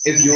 If you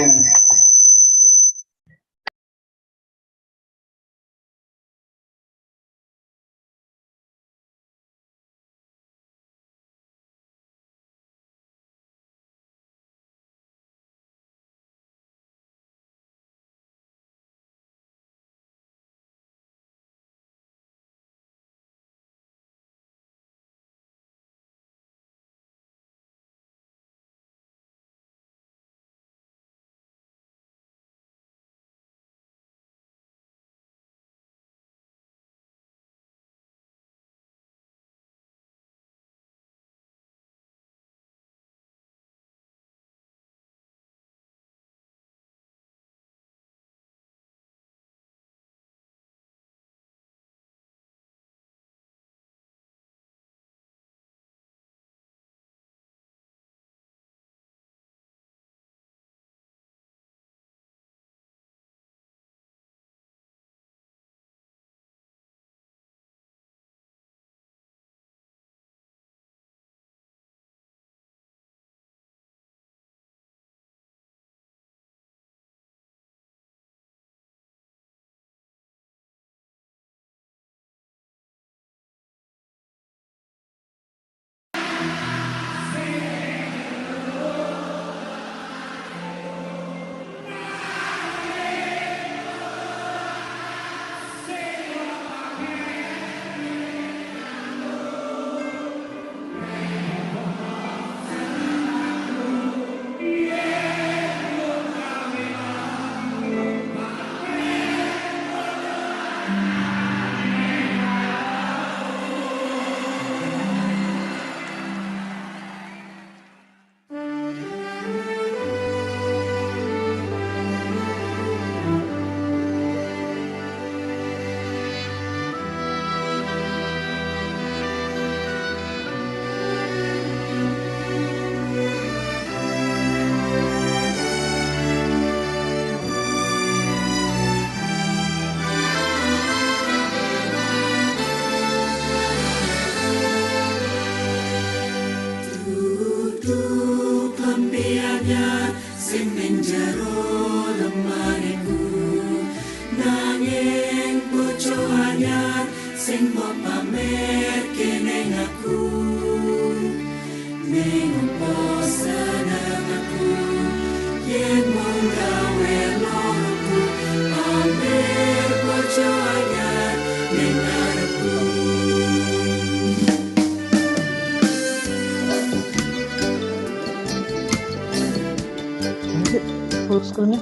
full screen-nya.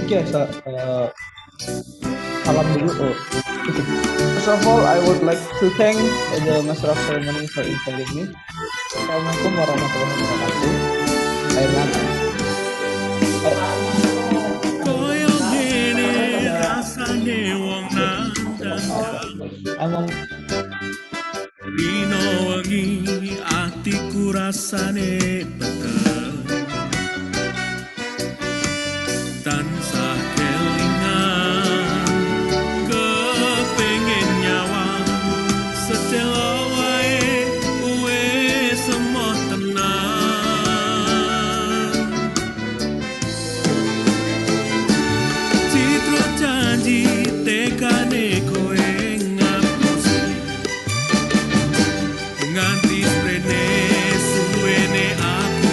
Oke, salam dulu. First of all, I would like to thank the Master of Ceremony for inviting me. Assalamualaikum warahmatullahi wabarakatuh. Dino wengi atiku rasane peteng tansah kelingan kepengin nyawang sedelo wae wis emoh tenan citra janji tekane kowe nganti sprene suwene aku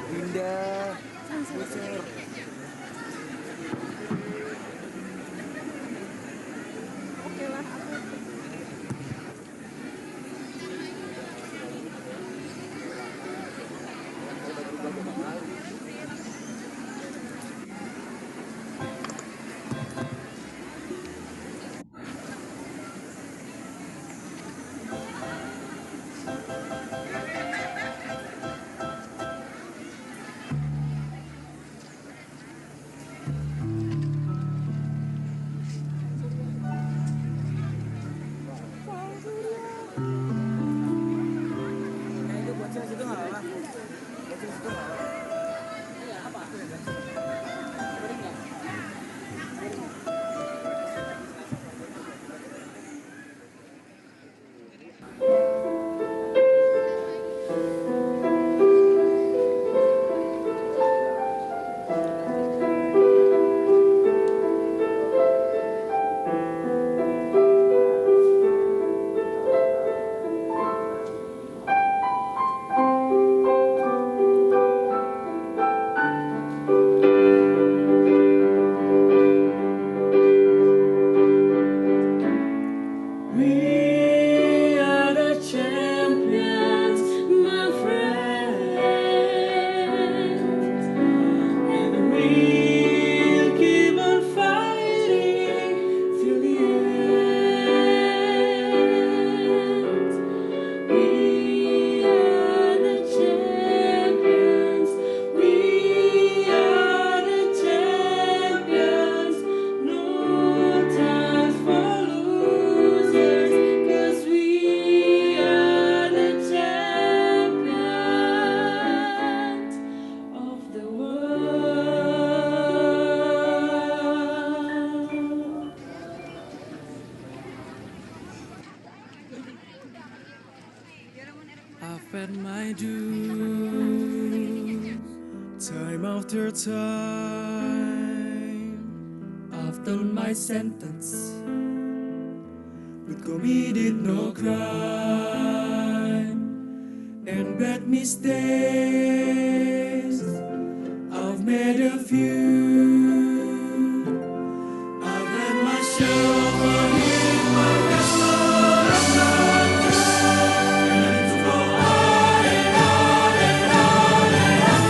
Dinda, Bocor. Oke lah, aku Itu Bocor situ nggak apa-apa. Bocor situ nggak apa-apa. We are the champions, my friends, and we'll keep on fighting till the end. We are the champions, we are the champions, no time for losers, 'cause we are the champions of the world. I've had my dues, time after time. I've done my sentence, but committed no crime. And bad mistakes, I've made a few. I've had my share of hit, my whistle, and to go on and on and on and on.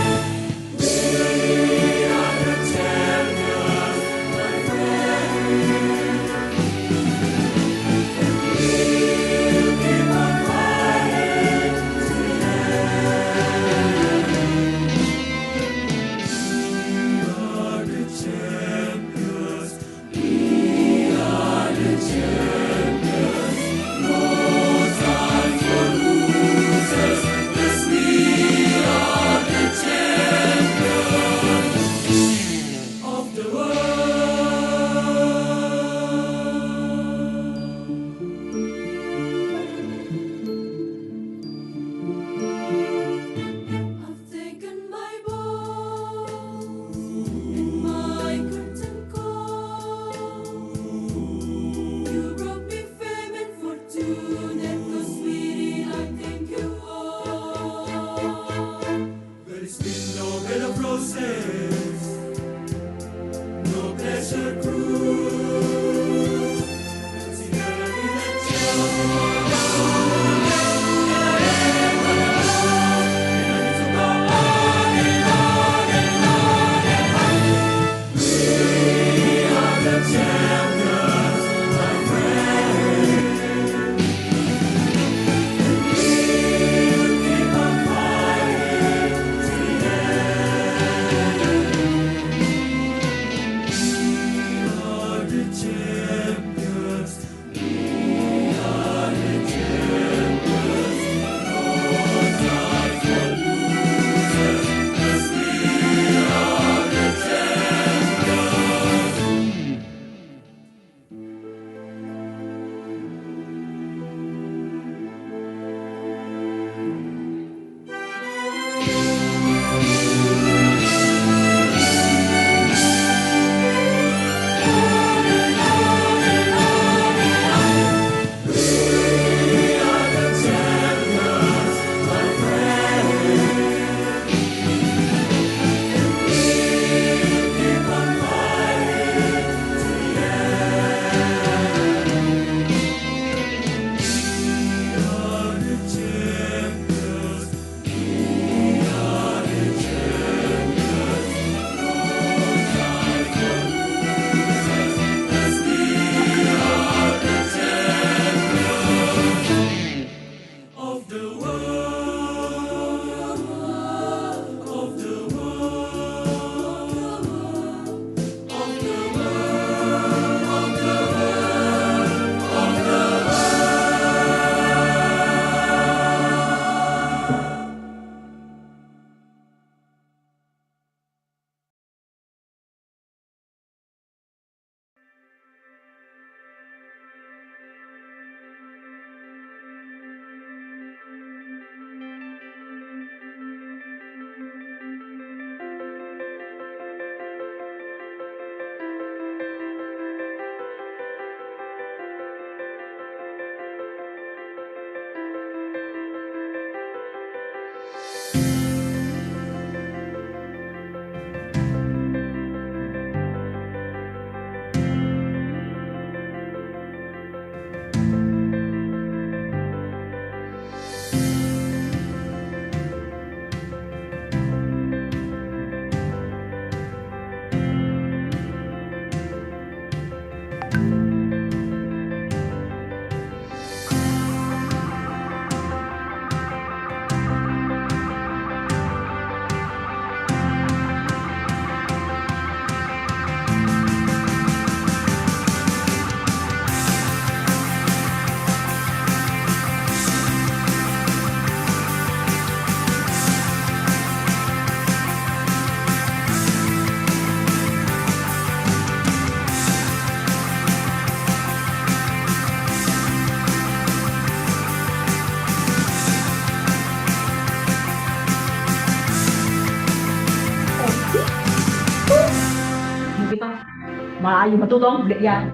We are the champions, my friend. And we'll keep on fighting to the end. We are the champions. We are the champions. No time for losers. Yes, we are the champions of the world. I've taken my ball and my curtain call. You brought me fame and fortune, and cause sweetie, I thank you all. But it's been no better process, no pleasure cruise. Consider me the champion. Malayo matutong, di yan.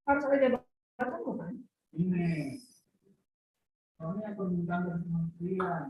Harus ada jabatan bukan? Ini. Soalnya permintaan dari kementerian.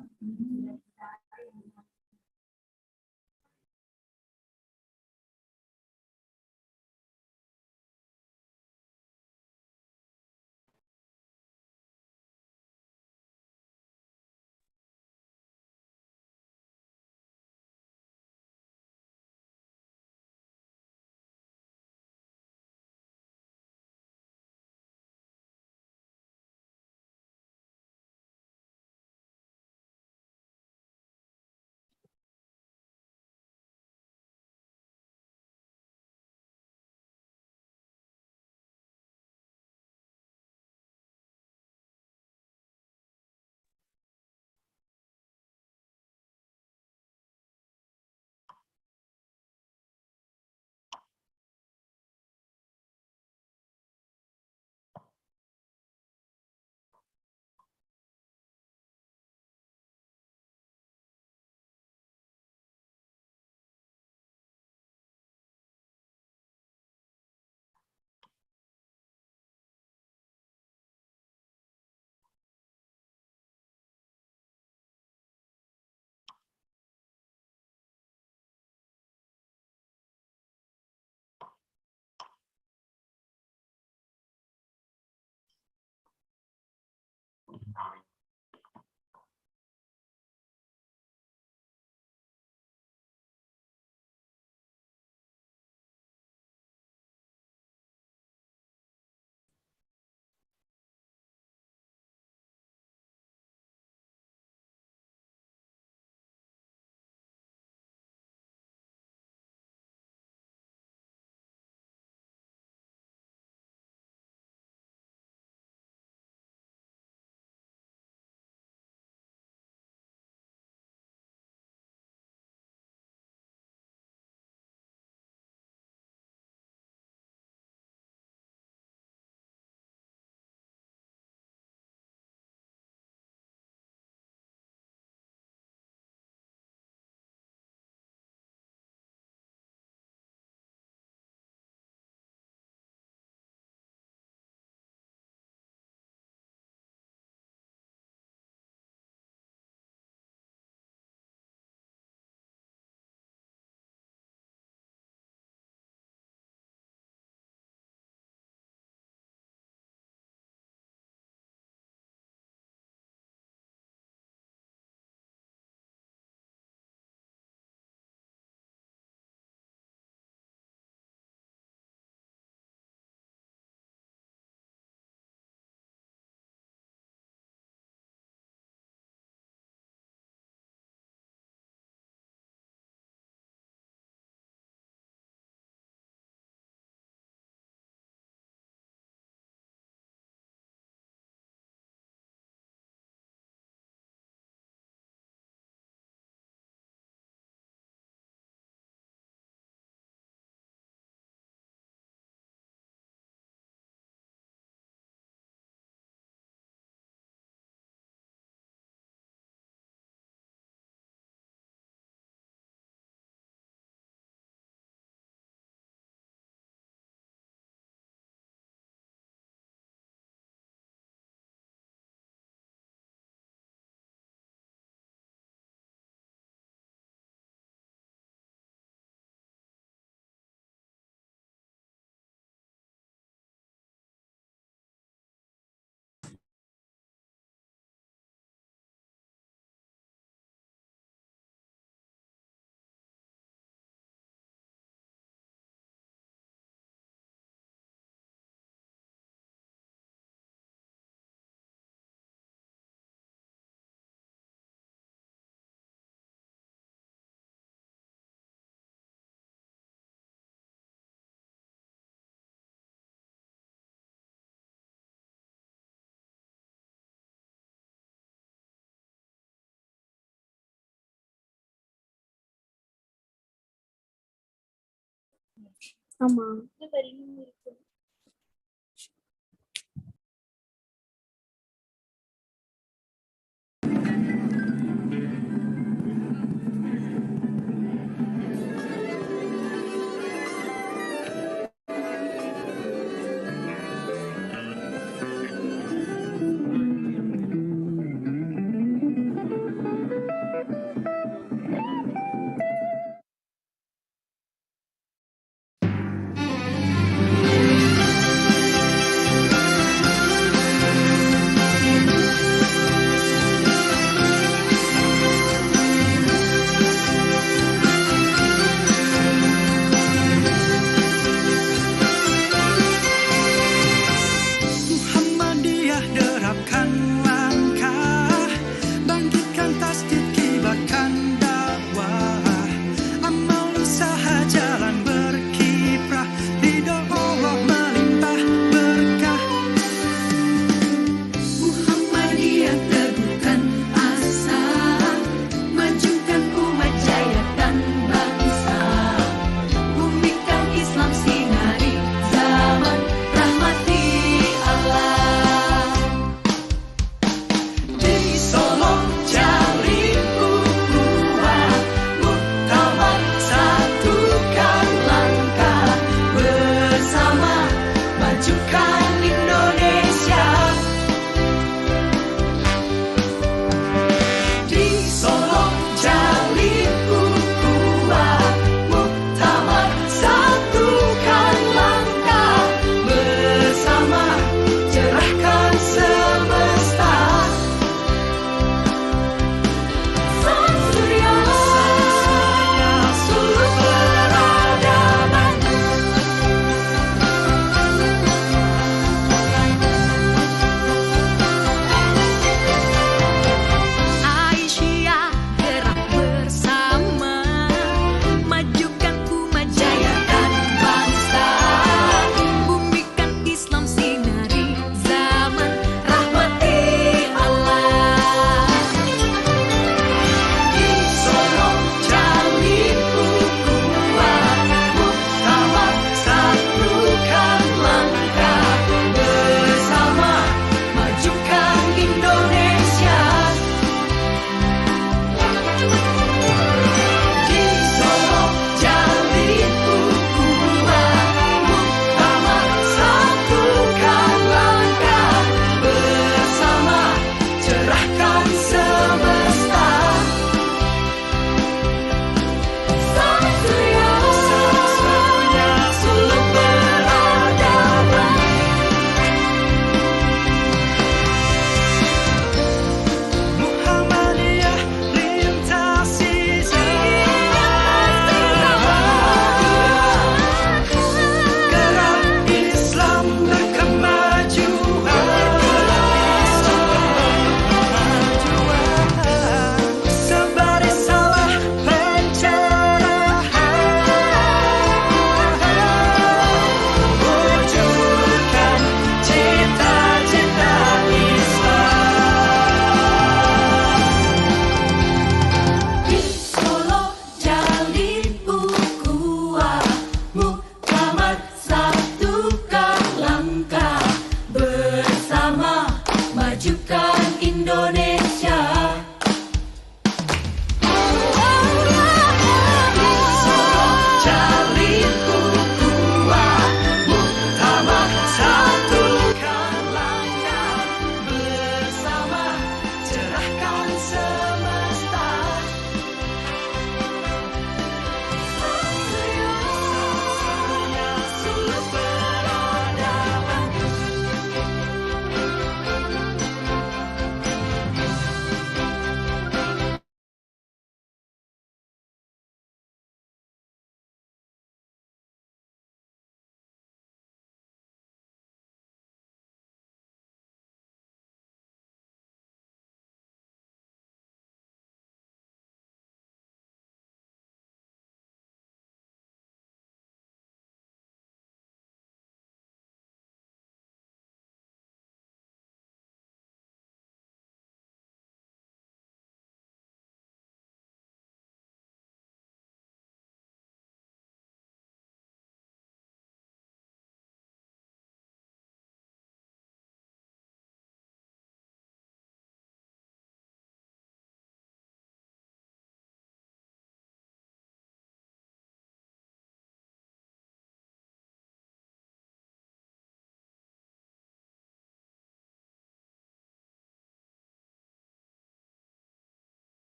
Sama.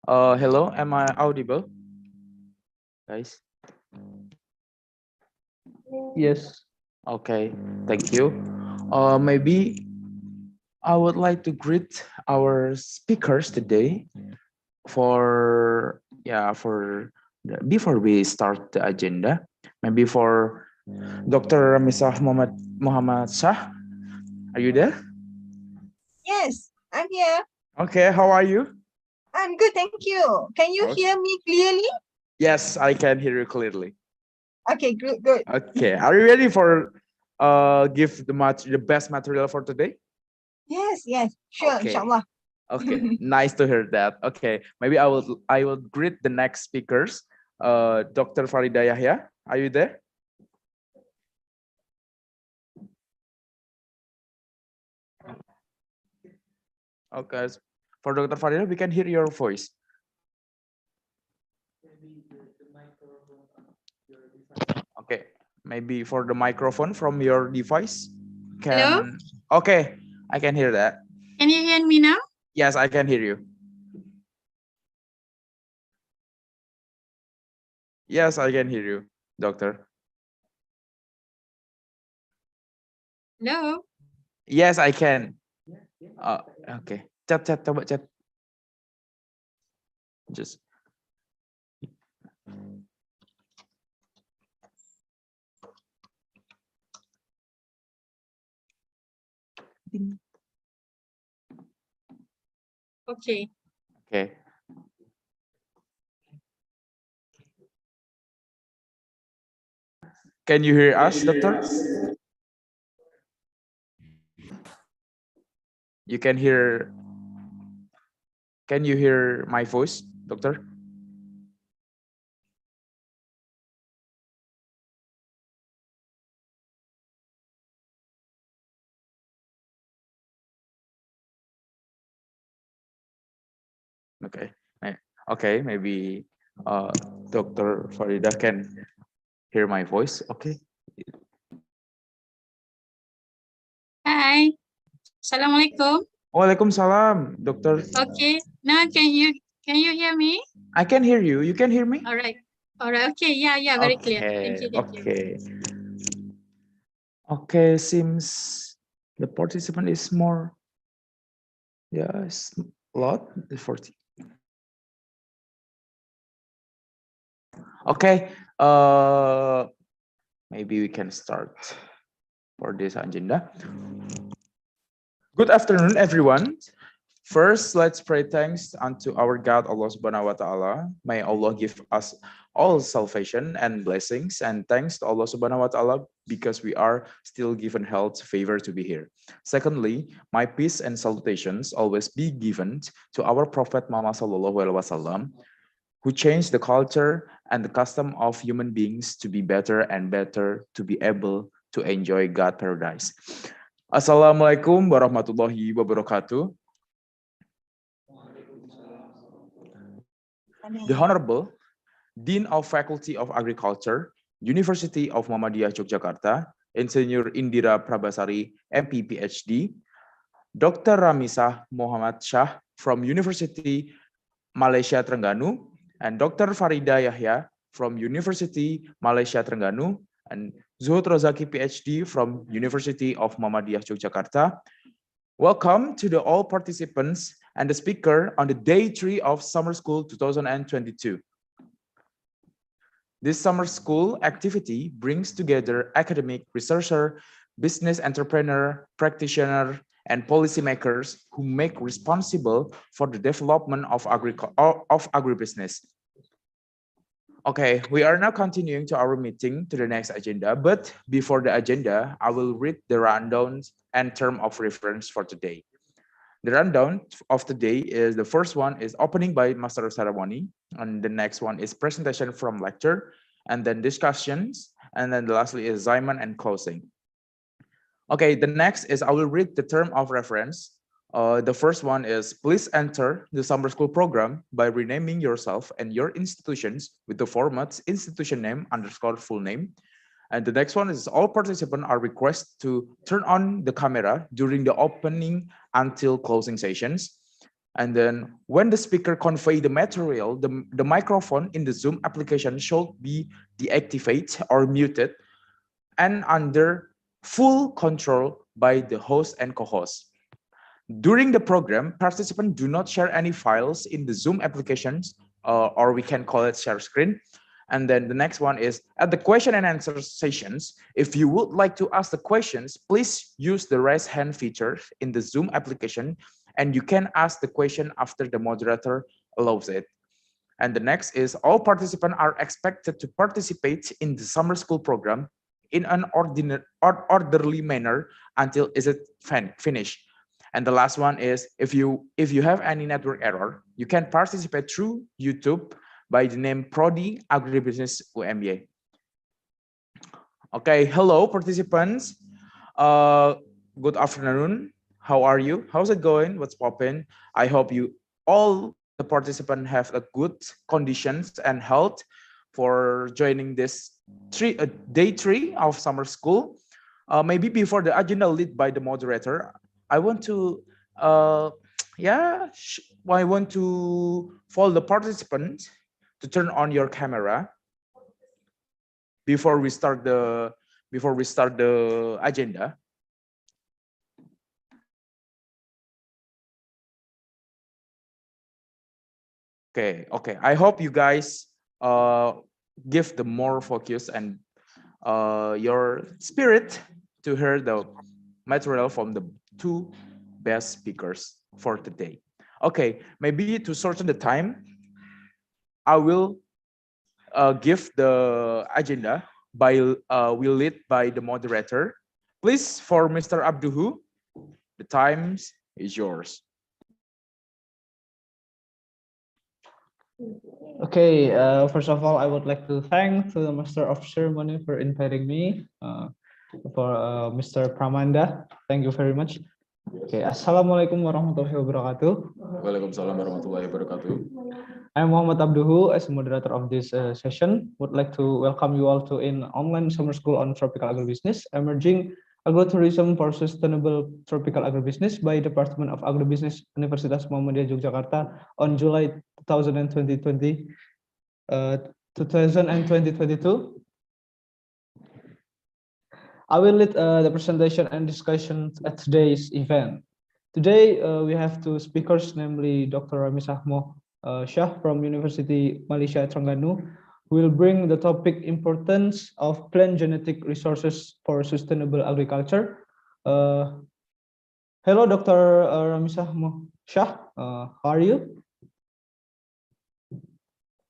Hello, am I audible, guys? Yes. Okay, thank you. Maybe I would like to greet our speakers today before we start the agenda. Maybe for Dr. Misah Muhammad Shah. Are you there? Yes, I'm here. Okay, how are you? I'm good, thank you. Can you Okay. hear me clearly? Yes, I can hear you clearly. Okay, good, good. Okay, are you ready for give the best material for today? Yes, yes, sure, Okay. inshallah. Okay, nice to hear that. Okay, maybe I will greet the next speakers. Dr. Farida Yahya, are you there? Okay, for Dr. Farida, we can hear your voice. Okay, maybe for the microphone from your device. Hello? Okay, I can hear that. Can you hear me now? Yes, I can hear you. Yes, I can hear you, doctor. Hello? Yes, I can. Okay. Chat, coba chat. Just. Okay. Okay. Can you hear us, doctor? You can hear. Can you hear my voice, doctor? Okay. Okay, maybe Dr. Farida can hear my voice. Okay. Hi. Assalamualaikum. Waalaikumsalam, doctor. Okay. Now can you hear me? I can hear you. You can hear me? All right. All right. Okay. Yeah, very clear. Thank you. Thank you. Okay. Okay, seems the participant is more. Yes, a lot. 40. Okay. Maybe we can start for this agenda. Good afternoon, everyone. First, let's pray thanks unto our God, Allah Subhanahu wa Ta'ala. May Allah give us all salvation and blessings, and thanks to Allah Subhanahu wa Ta'ala because we are still given health, favor to be here. Secondly, my peace and salutations always be given to our Prophet Muhammad Sallallahu Alaihi Wasallam, who changed the culture and the custom of human beings to be better and better to be able to enjoy God paradise. Assalamualaikum warahmatullahi wabarakatuh. The Honorable Dean of Faculty of Agriculture, University of Muhammadiyah Yogyakarta, Insinyur Indira Prabasari, MP PhD, Dr. Ramisah Muhammad Shah from University Malaysia Terengganu, and Dr. Farida Yahya from University Malaysia Terengganu, and Zuhud Rozaki PhD from University of Muhammadiyah Yogyakarta. Welcome to all participants and the speaker on the day 3 of Summer School 2022. This summer school activity brings together academic researcher, business entrepreneur, practitioner, and policymakers who make responsible for the development of agribusiness. Okay, we are now continuing to our meeting to the next agenda, but before the agenda, I will read the rundown and term of reference for today. The rundown of today is the first one is opening by Master of Ceremony, and the next one is presentation from lecture, and then discussions, and then lastly is assignment and closing. Okay, the next is I will read the term of reference. The first one is please enter the summer school program by renaming yourself and your institutions with the formats institution name _ full name. And the next one is all participants are requested to turn on the camera during the opening until closing sessions. And then when the speaker convey the material, the microphone in the Zoom application should be deactivated or muted and under full control by the host and co-host. During the program, participants do not share any files in the Zoom applications, or we can call it share screen. And then the next one is at the question and answer sessions. If you would like to ask the questions, please use the raise hand feature in the Zoom application, and you can ask the question after the moderator allows it. And the next is all participants are expected to participate in the summer school program in an orderly manner until is it finished. And the last one is if you have any network error, you can participate through YouTube by the name Prodi Agribusiness UMY. Okay, hello participants. Good afternoon. How are you? How's it going? What's popping? I hope you all the participants have a good conditions and health for joining this day 3 of summer school. Maybe before the agenda lead by the moderator, I want to I want to follow the participants to turn on your camera before we start the agenda. Okay. I hope you guys give the more focus and your spirit to hear the material from the 2 best speakers for today. Okay, maybe to shorten the time, I will give the agenda will lead by the moderator. Please, for Mr. Abduhu, the time is yours. Okay, first of all, I would like to thank the Master of Ceremony for inviting me, for Mr. Pramanda. Thank you very much. Okay, Assalamualaikum warahmatullahi wabarakatuh. Waalaikumsalam warahmatullahi wabarakatuh. I'm Muhammad Abduhu, as a moderator of this session. Would like to welcome you all to an online summer school on tropical agribusiness, emerging agrotourism for sustainable tropical agribusiness by Department of Agribusiness, Universitas Muhammadiyah Yogyakarta on July 2022. I will lead the presentation and discussion at today's event. Today, we have 2 speakers, namely Dr. Ramisah Shah from University Malaysia Terengganu, who will bring the topic importance of plant genetic resources for sustainable agriculture. Hello, Dr. Ramisah Shah. How are you?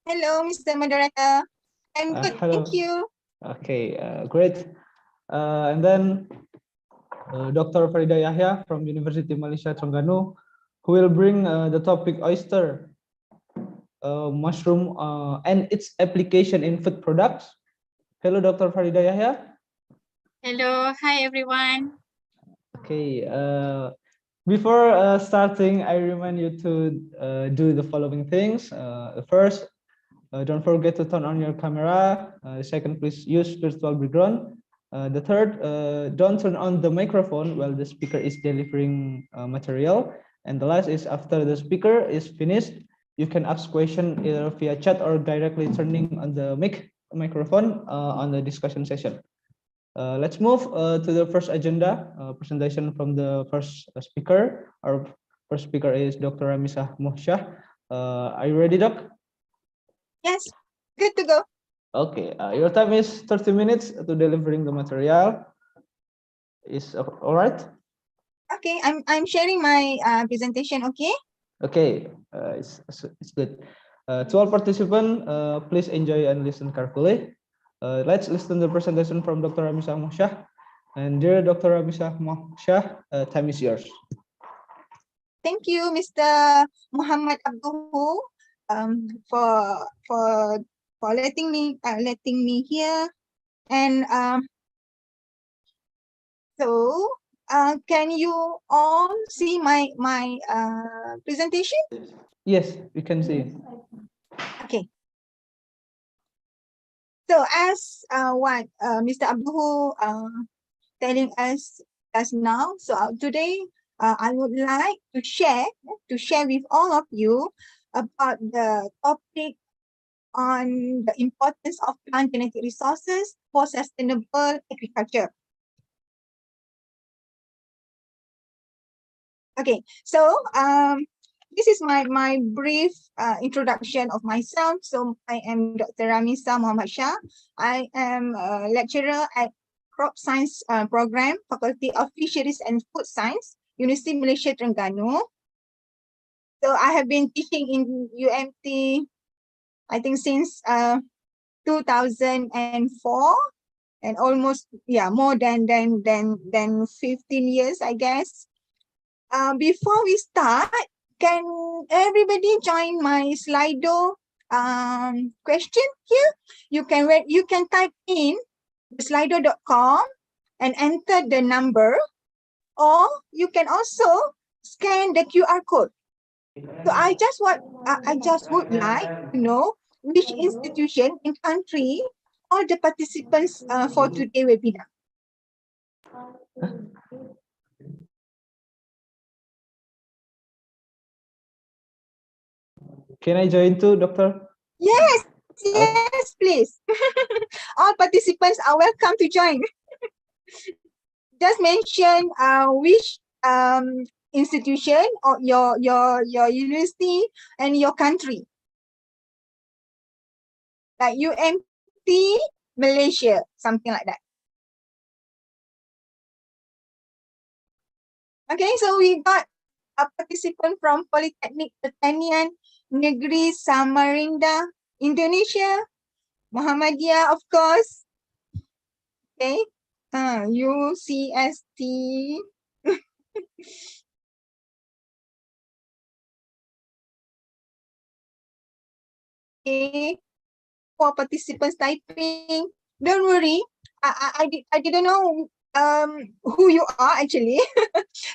Hello, Mr. Moderator. I'm good, Hello. thank you. Okay, great. And then Dr. Farida Yahya from University Malaysia Terengganu, who will bring the topic oyster, mushroom, and its application in food products. Hello, Dr. Farida Yahya. Hello, hi everyone. Okay, before starting, I remind you to do the following things. First, don't forget to turn on your camera. Second, please use virtual background. The third, don't turn on the microphone while the speaker is delivering material. And the last is after the speaker is finished, you can ask question either via chat or directly turning on the microphone on the discussion session. Let's move to the first agenda, presentation from the first speaker. Our first speaker is Dr. Ramisah Shah. Are you ready, Doc? Yes, good to go. Okay, your time is 30 minutes to delivering the material. Is all right? Okay, I'm sharing my presentation, okay? Okay, it's good. To all participants, please enjoy and listen carefully. Let's listen to the presentation from Dr. Ramisah Shah. And dear Dr. Ramisah Shah, time is yours. Thank you, Mr. Muhammad Abduhu, for letting me here. And so can you all see my presentation? Yes, we can see. Okay. So as what Mr. Abduhu telling us now, so today I would like to share with all of you about the topic on the importance of plant genetic resources for sustainable agriculture. Okay, so this is my brief introduction of myself. So I am Dr. Ramisa Muhammad Shah. I am a lecturer at Crop Science Program, Faculty of Fisheries and Food Science, University Malaysia Terengganu. So I have been teaching in UMT, I think since 2004, and almost more than 15 years, I guess. Before we start, can everybody join my Slido question here? You can type in slido.com and enter the number, or you can also scan the QR code. So I just would like to know which institution and country are the participants for today's webinar. Can I join too, Doctor? Yes, please. All participants are welcome to join. Just mention which institution or your university and your country. Like UMT Malaysia, something like that. Okay, so we got a participant from Polytechnic Pertanian Negeri Samarinda, Indonesia. Muhammadiyah, of course. Okay. UCST. Okay. For participants typing, don't worry. I didn't know who you are actually.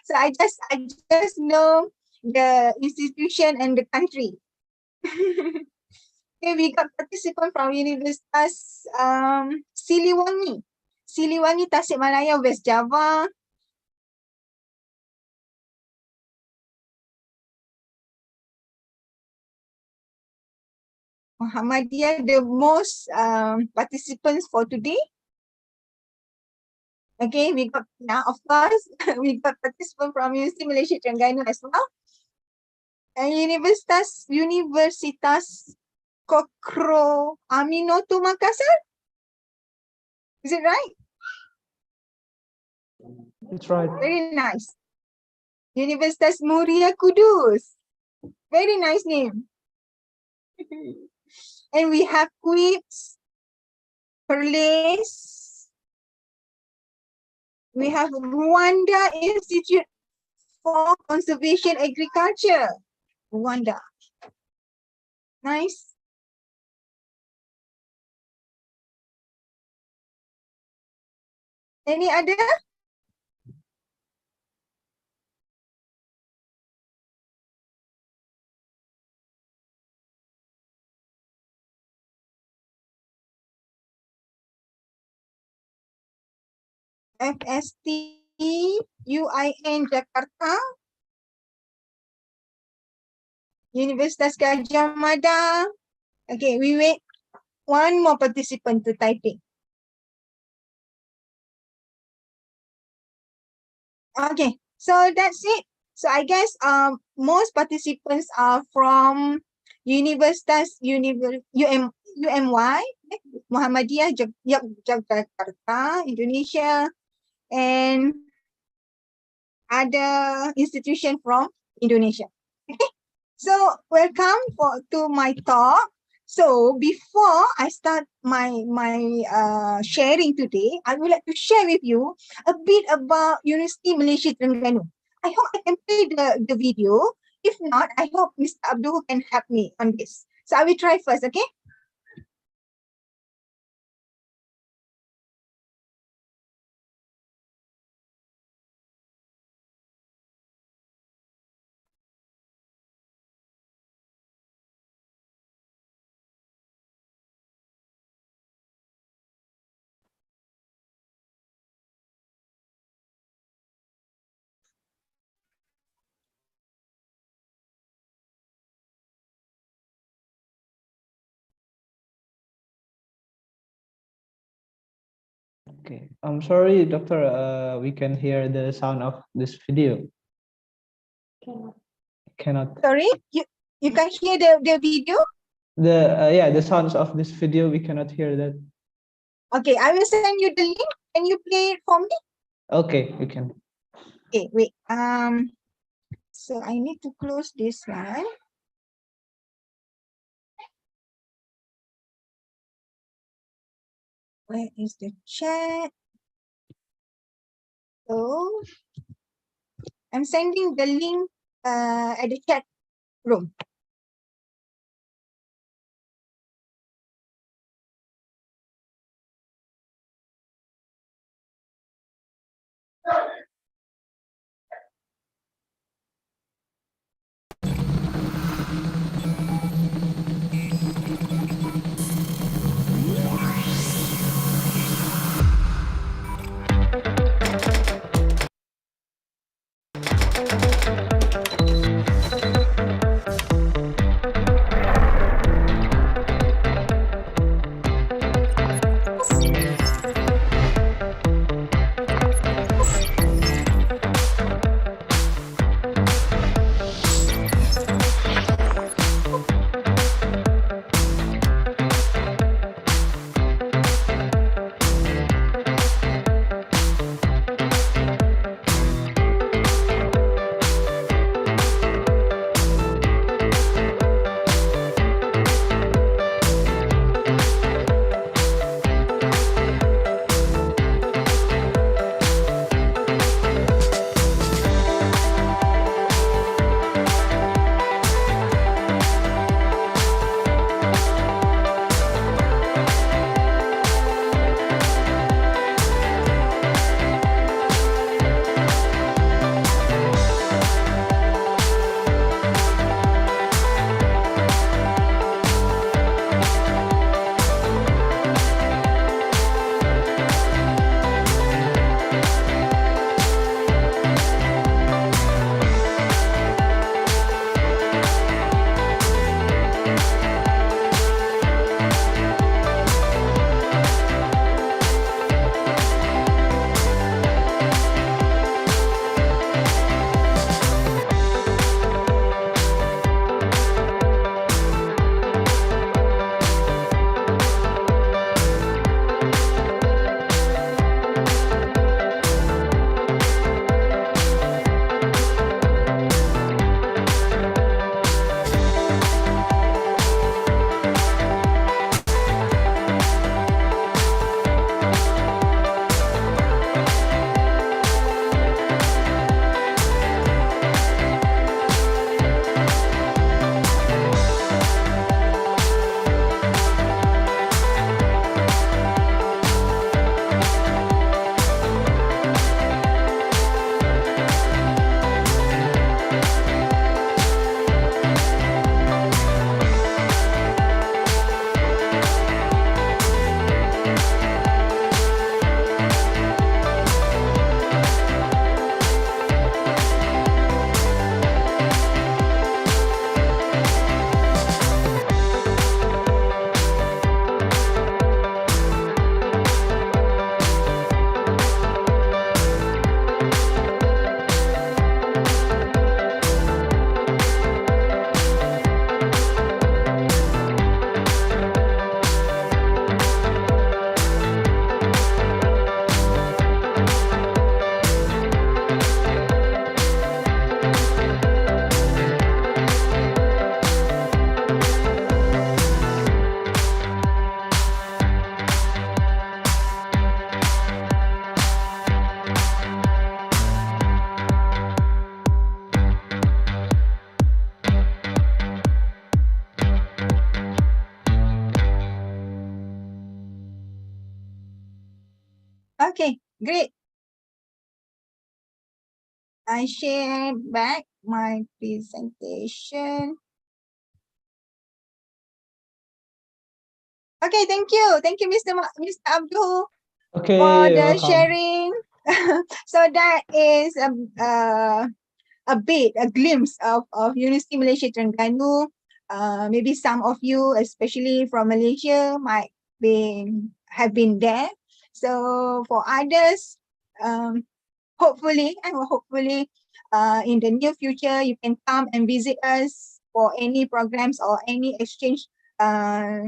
So I just know the institution and the country. Okay, we got participant from Universitas Siliwangi Tasikmalaya, West Java. Muhammadiyah, the most participants for today. Okay, we got of course, we got participants from University Malaysia Terengganu as well. And Universitas Kokro Aminoto Makassar. Is it right? That's right. Very nice. Universitas Muria Kudus. Very nice name. And we have Quips, Perlis. We have Rwanda Institute for Conservation Agriculture. Rwanda. Nice. Any other? FST, UIN Jakarta, Universitas Gajah Mada. Okay, we wait one more participant to typing. Okay, so that's it. So I guess most participants are from UMY, Muhammadiyah Jakarta, Indonesia, and other institution from Indonesia. Okay, so welcome to my talk. So before I start my sharing today, I would like to share with you a bit about University Malaysia Terengganu. I hope I can play the video. If not, I hope Mr. Abdul can help me on this. So I will try first, okay? Okay. I'm sorry, doctor. We can hear the sound of this video. Cannot. Sorry, you can hear the video? The sounds of this video, we cannot hear that. Okay, I will send you the link. Can you play it for me? Okay, you can. Okay, wait. So I need to close this one. Where is the chat? So I'm sending the link at the chat room. Okay, great. I share back my presentation. Okay, thank you. Thank you, Mr. Abdul, Okay, for the welcome. sharing. So that is a bit, a glimpse of University Malaysia Terengganu. Maybe some of you, especially from Malaysia, might have been there. So for others, hopefully in the near future, you can come and visit us for any programs or any exchange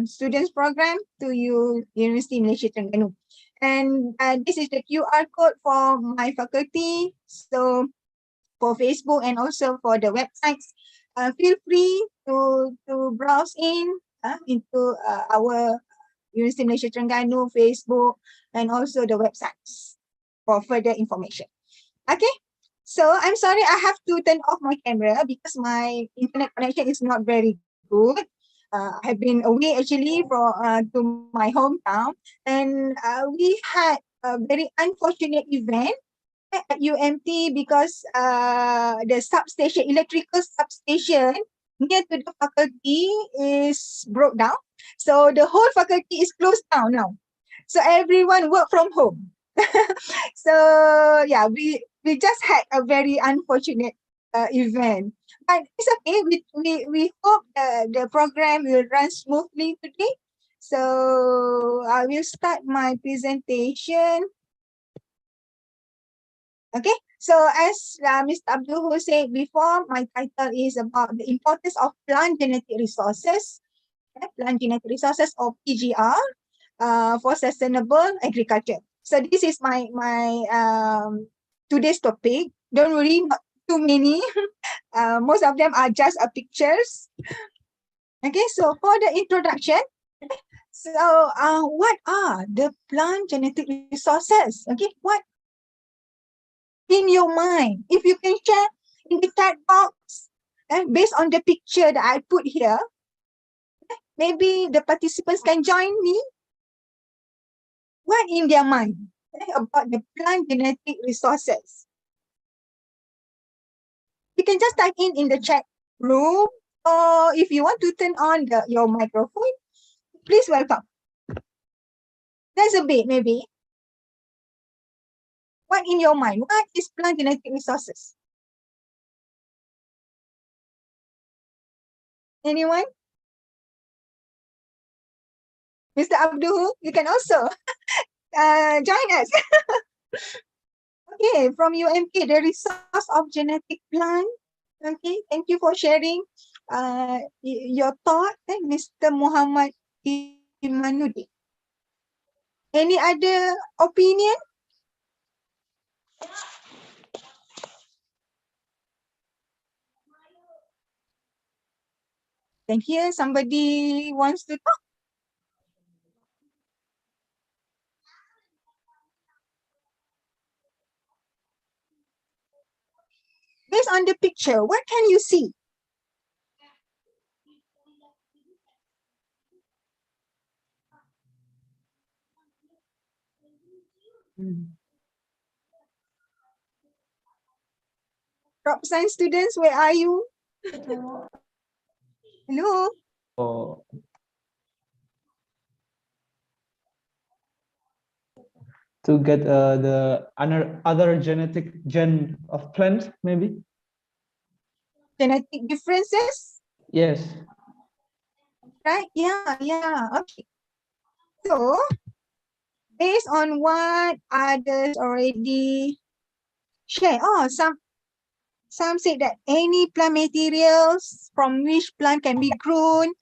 students program to University Malaysia Terengganu. And this is the QR code for my faculty. So for Facebook and also for the websites, feel free to browse into our University Malaysia Terengganu Facebook and also the websites for further information. Okay, so I'm sorry I have to turn off my camera because my internet connection is not very good. I've been away actually to my hometown, and we had a very unfortunate event at UMT because the substation, electrical substation near to the faculty is broke down. So the whole faculty is closed down now. So everyone work from home. So yeah, we just had a very unfortunate event. But it's okay. We hope the program will run smoothly today. So I will start my presentation. Okay, so as Mr. Abdul said before, my title is about the importance of plant genetic resources, or PGR, for sustainable agriculture. So this is my today's topic. Don't worry, not too many. Most of them are just pictures. Okay, so for the introduction, so what are the plant genetic resources? Okay, what in your mind? If you can share in the chat box, based on the picture that I put here, maybe the participants can join me. What in their mind about the plant genetic resources? You can just type in the chat room, or if you want to turn on your microphone, please welcome. There's a bit maybe. What in your mind? What is plant genetic resources? Anyone? Mr. Abdul, you can also join us. Okay, from UMK, the resource of genetic plant. Okay, thank you for sharing your thought, Mr. Muhammad Imanuddin. Any other opinion? Can hear somebody wants to talk. Based on the picture, what can you see? Crop science students, where are you? Hello? Oh, to get the other genetic gen of plant, maybe? Genetic differences? Yes. Right? Yeah. Okay. So, based on what others already share, some say that any plant materials from which plant can be grown,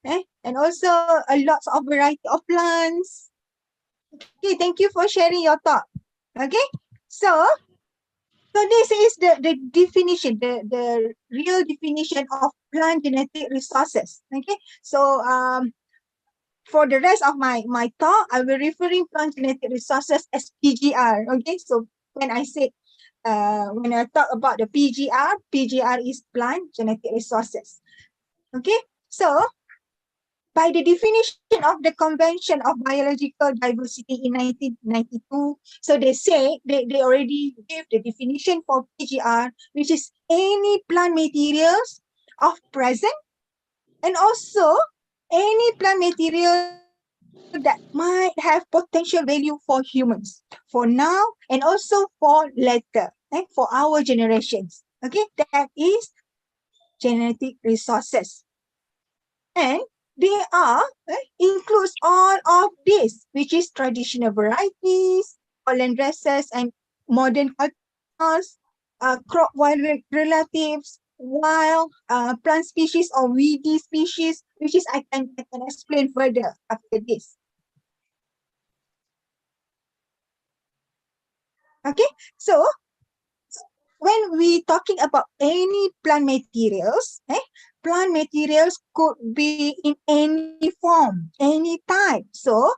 and also a lots of variety of plants. Okay, thank you for sharing your thought. Okay, so this is the definition, the real definition of plant genetic resources. Okay, so for the rest of my talk, I will referring plant genetic resources as PGR. Okay, so when I talk about the PGR is plant genetic resources. Okay, so by the definition of the Convention of Biological Diversity in 1992, so they say they already gave the definition for PGR, which is any plant materials of present and also any plant material that might have potential value for humans, for now and also for later, for our generations. Okay, that is genetic resources. And they are includes all of this, which is traditional varieties, pollen dresses, and modern cultures, crop wild relatives, wild plant species or weedy species, which is I can explain further after this. Okay, so when we talking about any plant materials, plant materials could be in any form, any type. So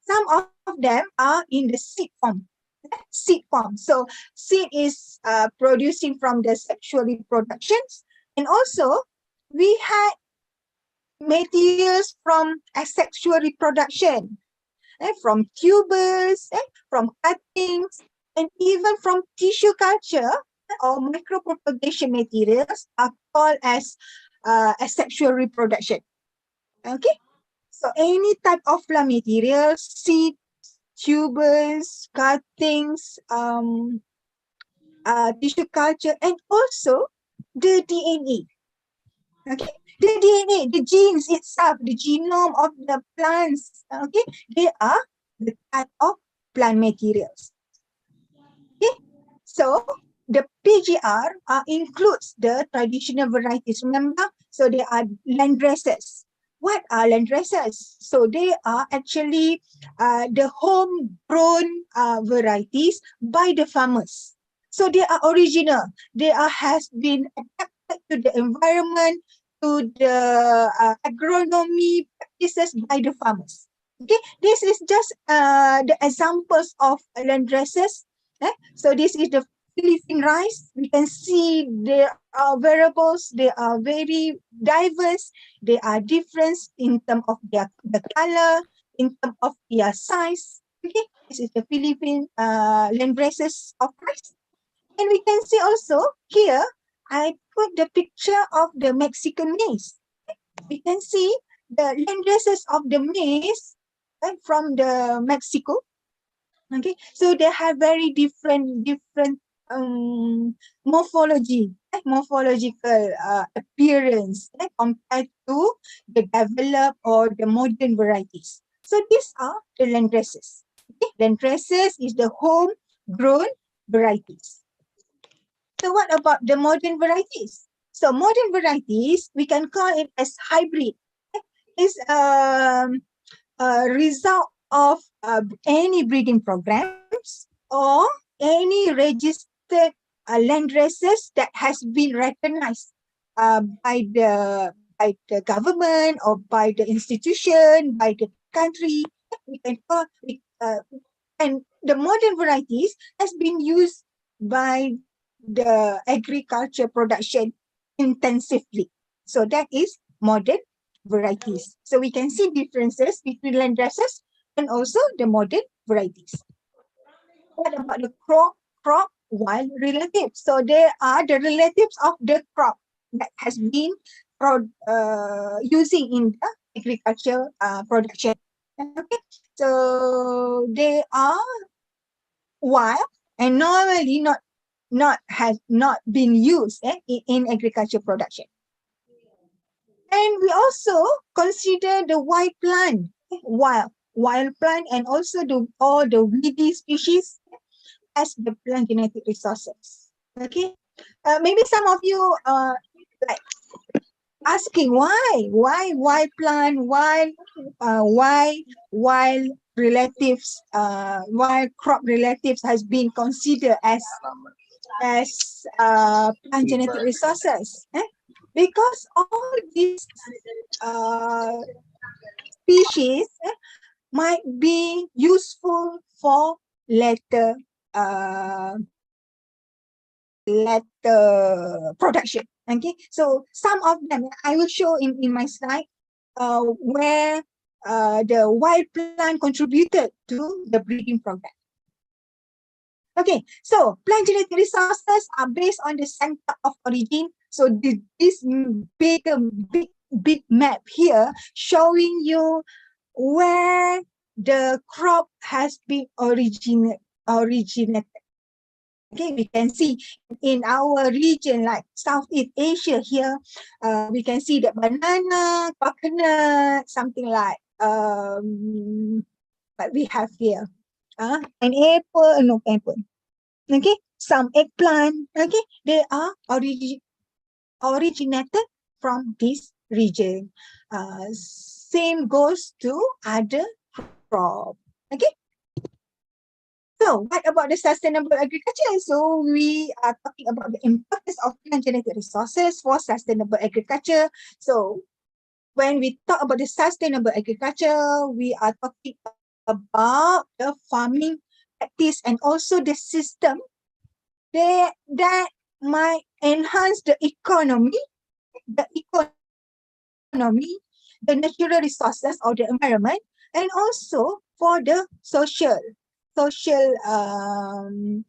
some of them are in the seed form. Seed form. So seed is producing from the sexual reproductions, and also we had materials from asexual reproduction, from tubers, from cuttings, and even from tissue culture or micropropagation materials are called as asexual reproduction. Okay, so any type of plant materials, seed, tubers, cuttings, tissue culture, and also the DNA. Okay, the DNA, the genes itself, the genome of the plants, okay, they are the type of plant materials. Okay, so the PGR includes the traditional varieties. Remember, so they are landraces. What are landraces? So they are actually the homegrown varieties by the farmers. So they are original. They are has been adapted to the environment, to the agronomy practices by the farmers. Okay, this is just the examples of landraces. So this is the Philippine rice. We can see there are variables. They are very diverse. They are different in terms of the color, in terms of their size. Okay, this is the Philippine landraces of rice. And we can see also here, I put the picture of the Mexican maize. We can see the landraces of the maize from the Mexico. Okay, so they have very different morphology, morphological appearance compared to the developed or the modern varieties. So these are the landraces. Okay, landraces is the homegrown varieties. So what about the modern varieties? So modern varieties, we can call it as hybrid. It's a result of any breeding programs or any registered land races that has been recognized by the government or by the institution, by the country. We can call it, and the modern varieties has been used by the agriculture production intensively. So that is modern varieties. So we can see differences between landraces and also the modern varieties. What about the crop wild relatives? So they are the relatives of the crop that has been using in the agriculture production. Okay, so they are wild and normally has not been used in agriculture production. And we also consider the wild plant, wild plant, and also all the weedy species as the plant genetic resources. Okay, maybe some of you like asking why plant, why relatives, wild crop relatives has been considered as plant genetic resources. Because all these species might be useful for later production. Okay, so some of them I will show in my slide where the wild plant contributed to the breeding program. Okay, so plant genetic resources are based on the center of origin. So this big map here showing you where the crop has been originated. Okay, we can see in our region like Southeast Asia here, we can see that banana, coconut, something like what we have here. An apple, no apple. Okay, some eggplant. Okay, they are originated from this region. Same goes to other crop. Okay. So what about the sustainable agriculture? So we are talking about the importance of plant genetic resources for sustainable agriculture. So when we talk about the sustainable agriculture, we are talking about the farming practice and also the system that might enhance the economy, the natural resources of the environment, and also for the social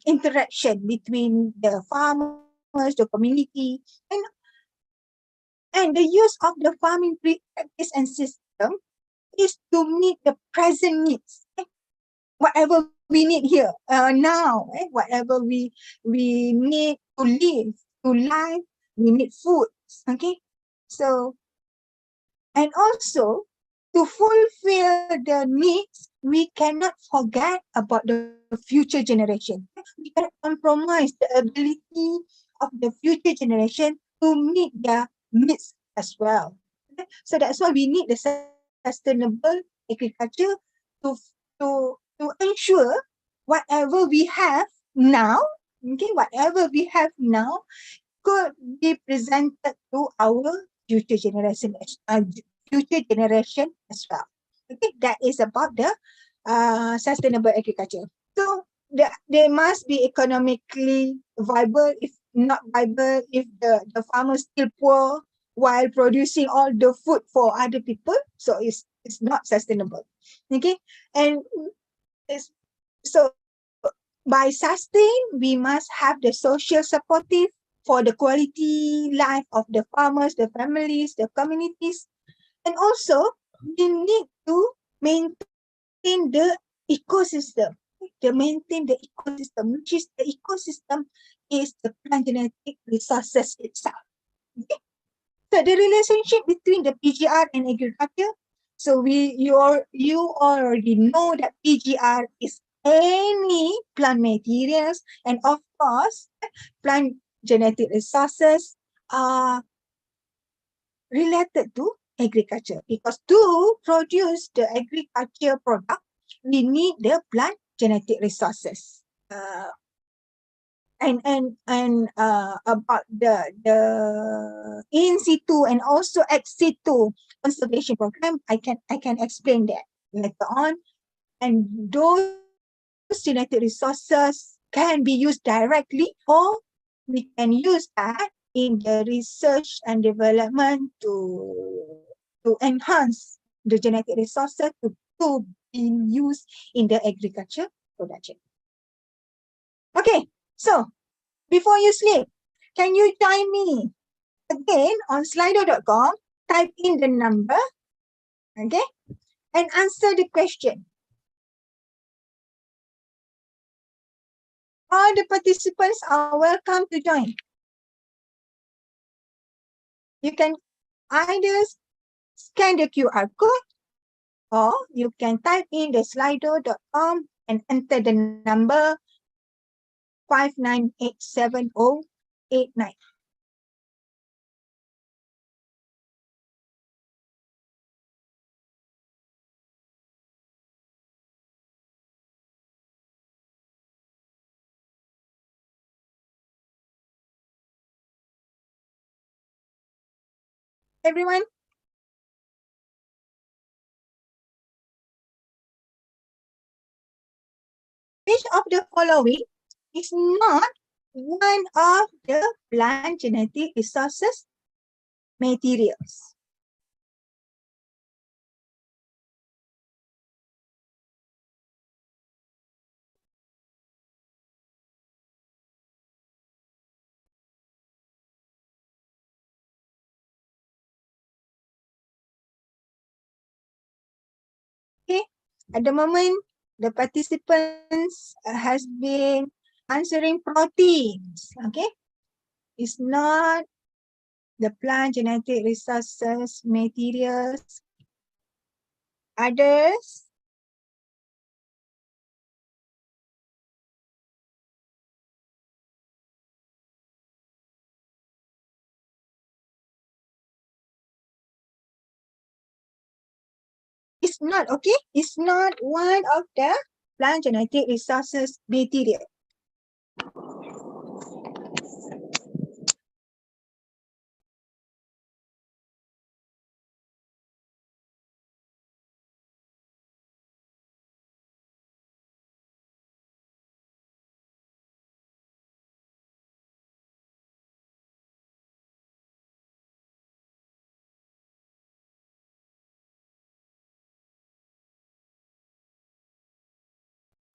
interaction between the farmers, the community, and the use of the farming practice and system is to meet the present needs. Whatever we need here now, whatever we need to live, to life, we need food. Okay, so and also to fulfill the needs, we cannot forget about the future generation. We cannot compromise the ability of the future generation to meet their needs as well. Okay? So that's why we need the sustainable agriculture to ensure whatever we have now, okay, whatever we have now could be presented to our future generation, as well. Okay, that is about the sustainable agriculture. So they must be economically viable. If not viable, if the farmers still poor while producing all the food for other people, so it's not sustainable. Okay, and it's, so by sustain, we must have the social supportive for the quality life of the farmers, the families, the communities, and also we need to maintain the ecosystem. To maintain the ecosystem, which is the ecosystem is the plant genetic resources itself. Okay? So the relationship between the PGR and agriculture. So you already know that PGR is any plant materials, and of course plant genetic resources are related to agriculture, because to produce the agriculture product we need the plant genetic resources. And about the in situ and also ex situ conservation program, I can explain that later on. And those genetic resources can be used directly, or we can use that in the research and development to enhance the genetic resources to be used in the agriculture production. Okay, so before you sleep, can you join me again on slido.com, type in the number, okay, and answer the question. All the participants are welcome to join. You can either scan the QR code or you can type in the slido.com and enter the number 5987089. Everyone? Which of the following is not one of the plant genetic resources materials? Okay, at the moment, the participants has been answering proteins. Okay, it's not the plant genetic resources materials. Others. It's not, okay? It's not one of the plant genetic resources material.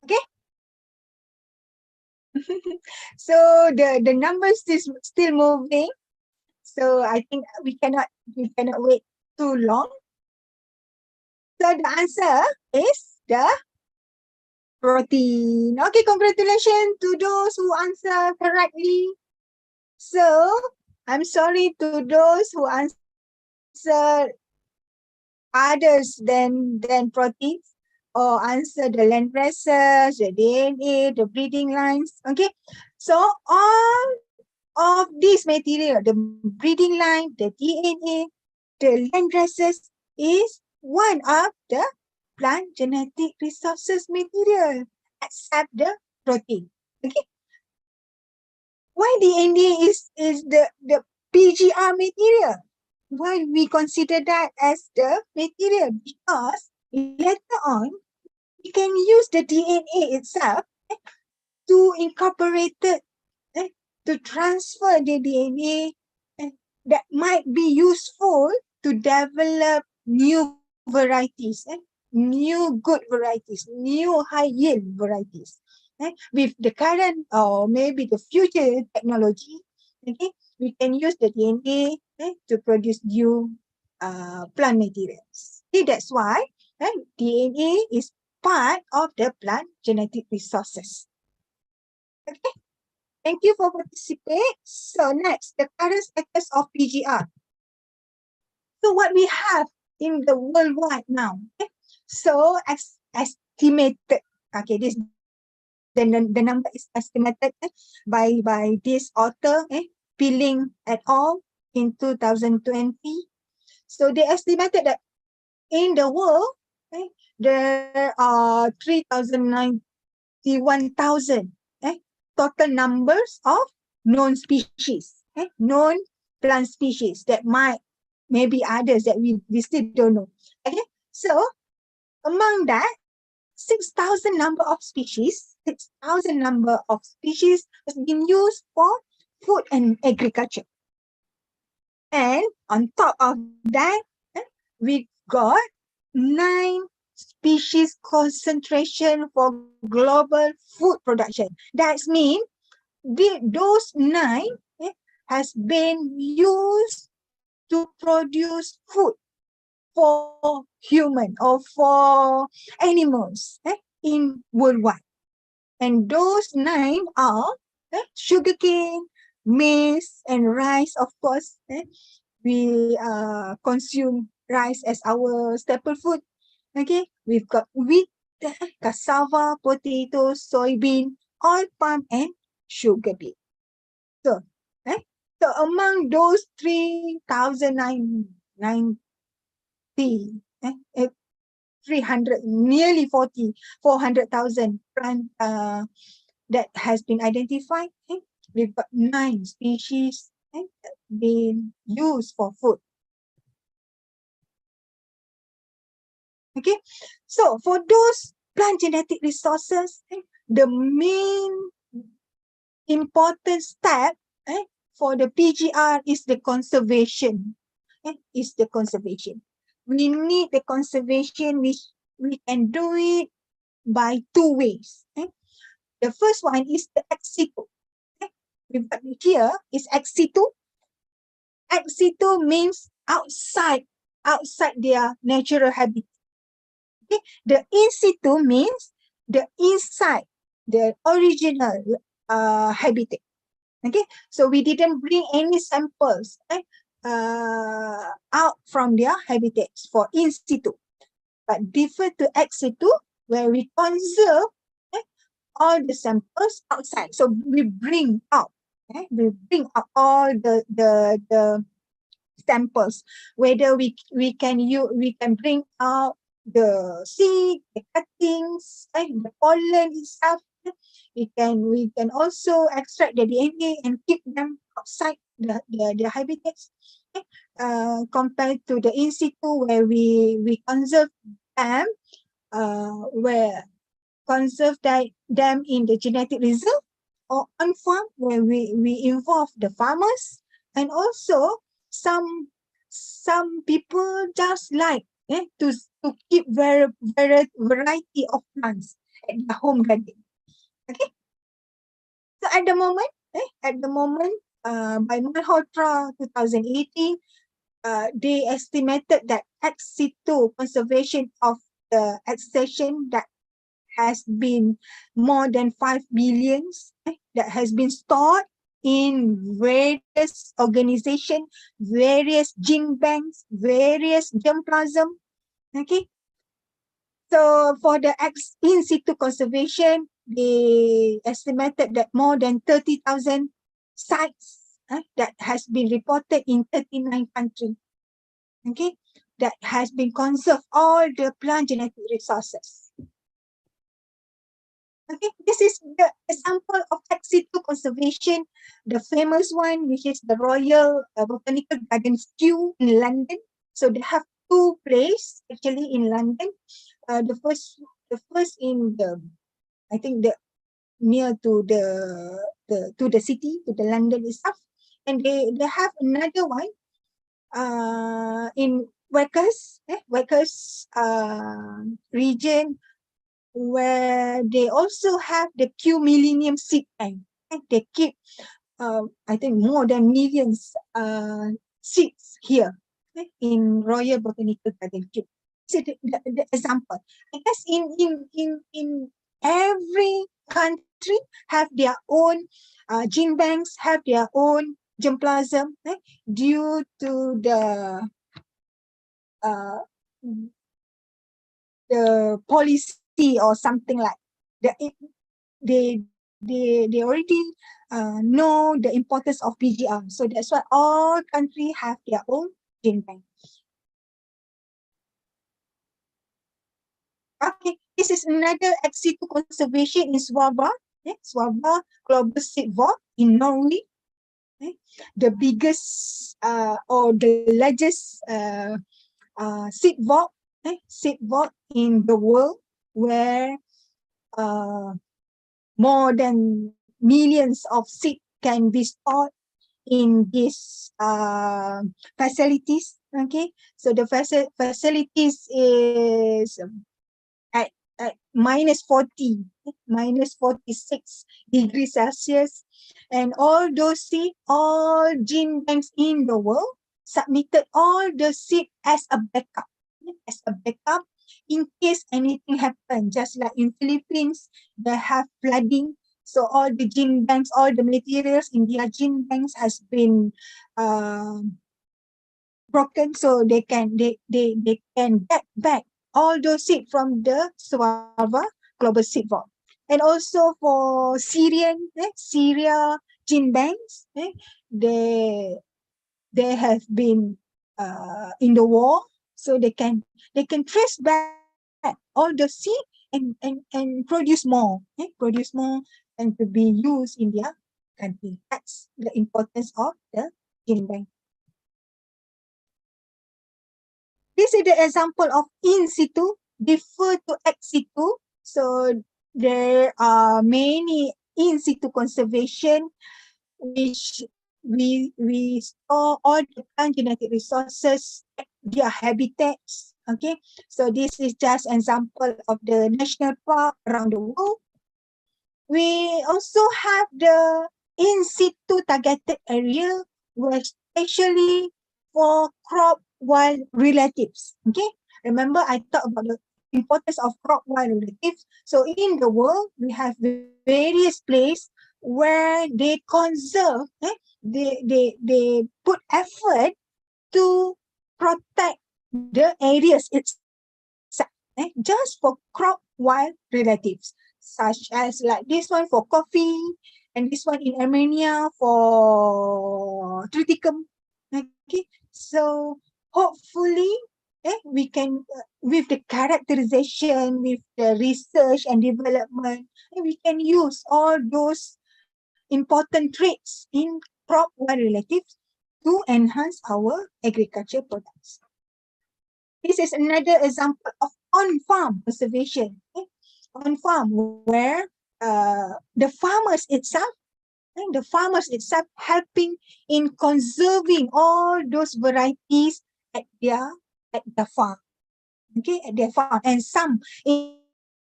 Okay? So the numbers is still moving. So I think we cannot wait too long. So the answer is the protein. Okay, congratulations to those who answer correctly. So I'm sorry to those who answer others than proteins or answer the land masses, the DNA, the breeding lines. Okay, so all of this material, the breeding line, the DNA, the land masses is one of the plant genetic resources material, except the protein. Okay, why DNA is the PGR material? Why we consider that as the material? Because later on, we can use the DNA itself to incorporate it, to transfer the DNA that might be useful to develop new varieties, new good varieties, new high yield varieties. With the current or maybe the future technology, okay, we can use the DNA to produce new plant materials. Okay, that's why DNA is part of the plant genetic resources. Okay, thank you for participating. So next, the current status of PGR. So what we have in the worldwide now. Okay? So estimated, okay, this the number is estimated by this author, Peeling et al. In 2020. So they estimated that in the world, there are 391,000 total numbers of known species, known plant species that might maybe others that we still don't know. Okay, so among that, 6,000 number of species has been used for food and agriculture. And on top of that, we got 9 species concentration for global food production. That means those 9 has been used to produce food for human or for animals in worldwide. And those 9 are sugarcane, maize, and rice. Of course, we consume rice as our staple food. Okay, we've got wheat, cassava, potatoes, soybean, oil palm, and sugar beet. So, so among those 3,090, 300, nearly 400,000 plant that has been identified, we've got 9 species being used for food. Okay, so for those plant genetic resources, the main important step for the PGR is the conservation. We need the conservation, which we can do it by 2 ways. The first one is the ex situ. We've got here is ex situ. Ex situ means outside their natural habitat. Okay? The in situ means the inside, the original habitat. Okay, so we didn't bring any samples out from their habitats for in situ, but differ to ex situ, where we conserve all the samples outside. So we bring out, all the samples, whether we can bring out the seed, the cuttings, the pollen itself. We can also extract the DNA and keep them outside the habitats. Compared to the in situ, where we conserve them, where conserve them in the genetic reserve or on farm, where we involve the farmers, and also some people just like to keep variety of plants at the home garden. Okay, so at the moment, by Malhotra 2018, they estimated that ex situ conservation of the accession that has been more than 5 billions that has been stored in various organizations, various gene banks, various germplasm. Okay, so for the in situ conservation, they estimated that more than 30,000 sites that has been reported in 39 countries. Okay, that has been conserved all the plant genetic resources. Okay, this is the example of ex situ conservation, the famous one, which is the Royal Botanical Gardens Kew in London. So they have two places actually in London. The first in the, I think the near to the city, to the London itself, and they have another one in Wakers region, where they also have the Q Millennium Seed Bank. They keep, I think, more than millions seeds here in Royal Botanical Garden Q. So the example, I guess in every country have their own gene banks, have their own germplasm due to the policy or something like that. They already know the importance of PGR. So that's why all countries have their own gene bank. Okay, this is another ex situ conservation in Svalbard. Svalbard Global Seed Vault in Norway. The biggest or the largest seed vault in the world, where more than millions of seed can be stored in these facilities. Okay, so the facilities is at minus 40, minus 46 degrees Celsius, and all those seed, all gene banks in the world submitted all the seed as a backup, in case anything happen. Just like in Philippines, they have flooding, so all the gene banks, all the materials in their gene banks has been broken, so they can get back all those seed from the Svalbard Global Seed Vault. And also for Syria gene banks, they have been in the war, so they can trace back all the seed and produce more, and to be used in their country. That's the importance of the gene bank. This is the example of in situ differ to ex situ. So there are many in situ conservation, which we store all the plant genetic resources at their habitats. Okay, so this is just example of the national park around the world. We also have the in situ targeted area, where especially for crop wild relatives. Okay, remember I talked about the importance of crop wild relatives. So in the world, we have various places where they conserve, they put effort to protect the areas itself, just for crop wild relatives, such as like this one for coffee, and this one in Armenia for triticum. Okay, so hopefully, we can, with the characterization, with the research and development, we can use all those important traits in crop wild relatives to enhance our agriculture products. This is another example of on-farm conservation. On-farm, where the farmers itself, helping in conserving all those varieties at their farm. Okay, at their farm. And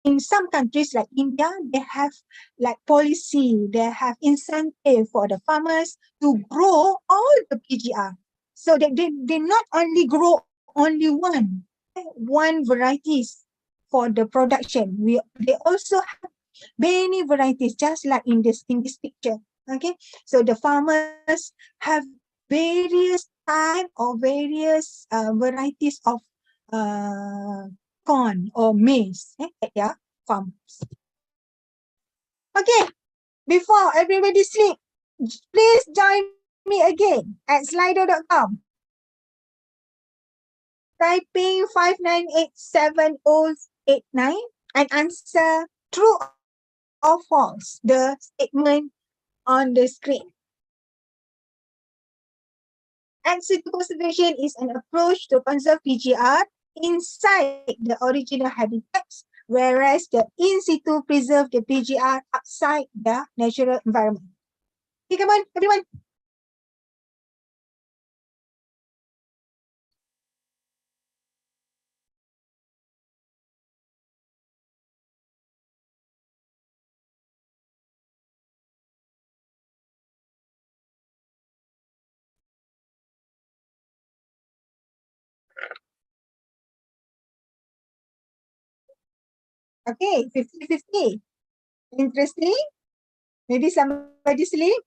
in some countries like India, they have like policy, they have incentive for the farmers to grow all the PGR. So that they not only grow only one varieties for the production. They also have many varieties, just like in this picture. Okay, so the farmers have various type or various varieties of corn or maize at their farms. Okay, before everybody sleep, please join me again at slido.com. Typing 5987089 and answer true or false the statement on the screen. Ex-situ conservation is an approach to conserve PGR inside the original habitats, whereas the in-situ preserve the PGR outside the natural environment. Okay, come on, everyone. Okay, 50-50. Interesting. Maybe somebody sleep.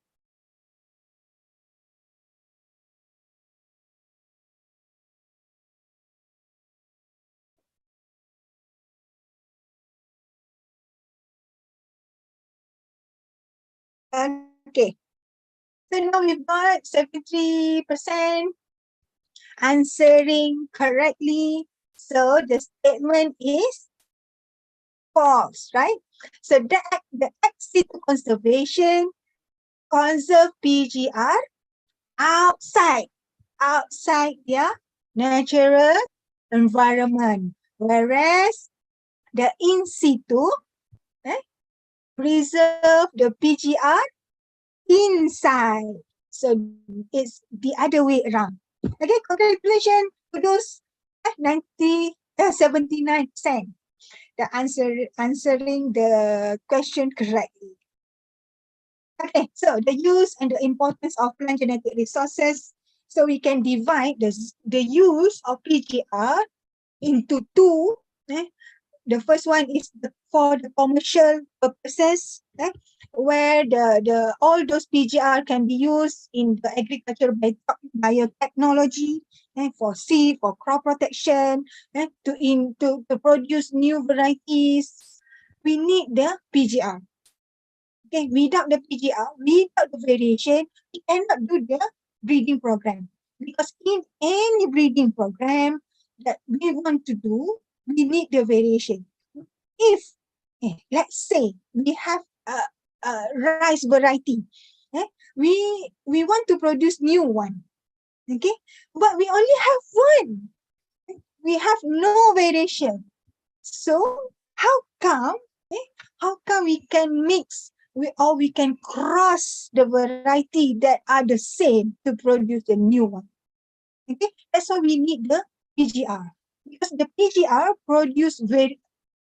Okay. So now we've got 73% answering correctly. So the statement is false, right? So the ex-situ conservation conserve PGR outside their natural environment, whereas the in-situ preserve the PGR inside. So it's the other way around. Okay, congratulations to those 79%. The answering the question correctly. Okay, so the use and the importance of plant genetic resources. So we can divide the use of PGR into two. The first one is for the commercial purposes, where the all those PGR can be used in the agriculture biotechnology, for seed, for crop protection, to produce new varieties. We need the PGR. Okay, without the PGR, without the variation, we cannot do the breeding program. Because in any breeding program that we want to do, we need the variation. If, let's say, we have a rice variety, we want to produce new one, okay? But we only have one. We have no variation. So how come we can mix or we can cross the variety that are the same to produce the new one? Okay, that's why we need the PGR, because the PGR produce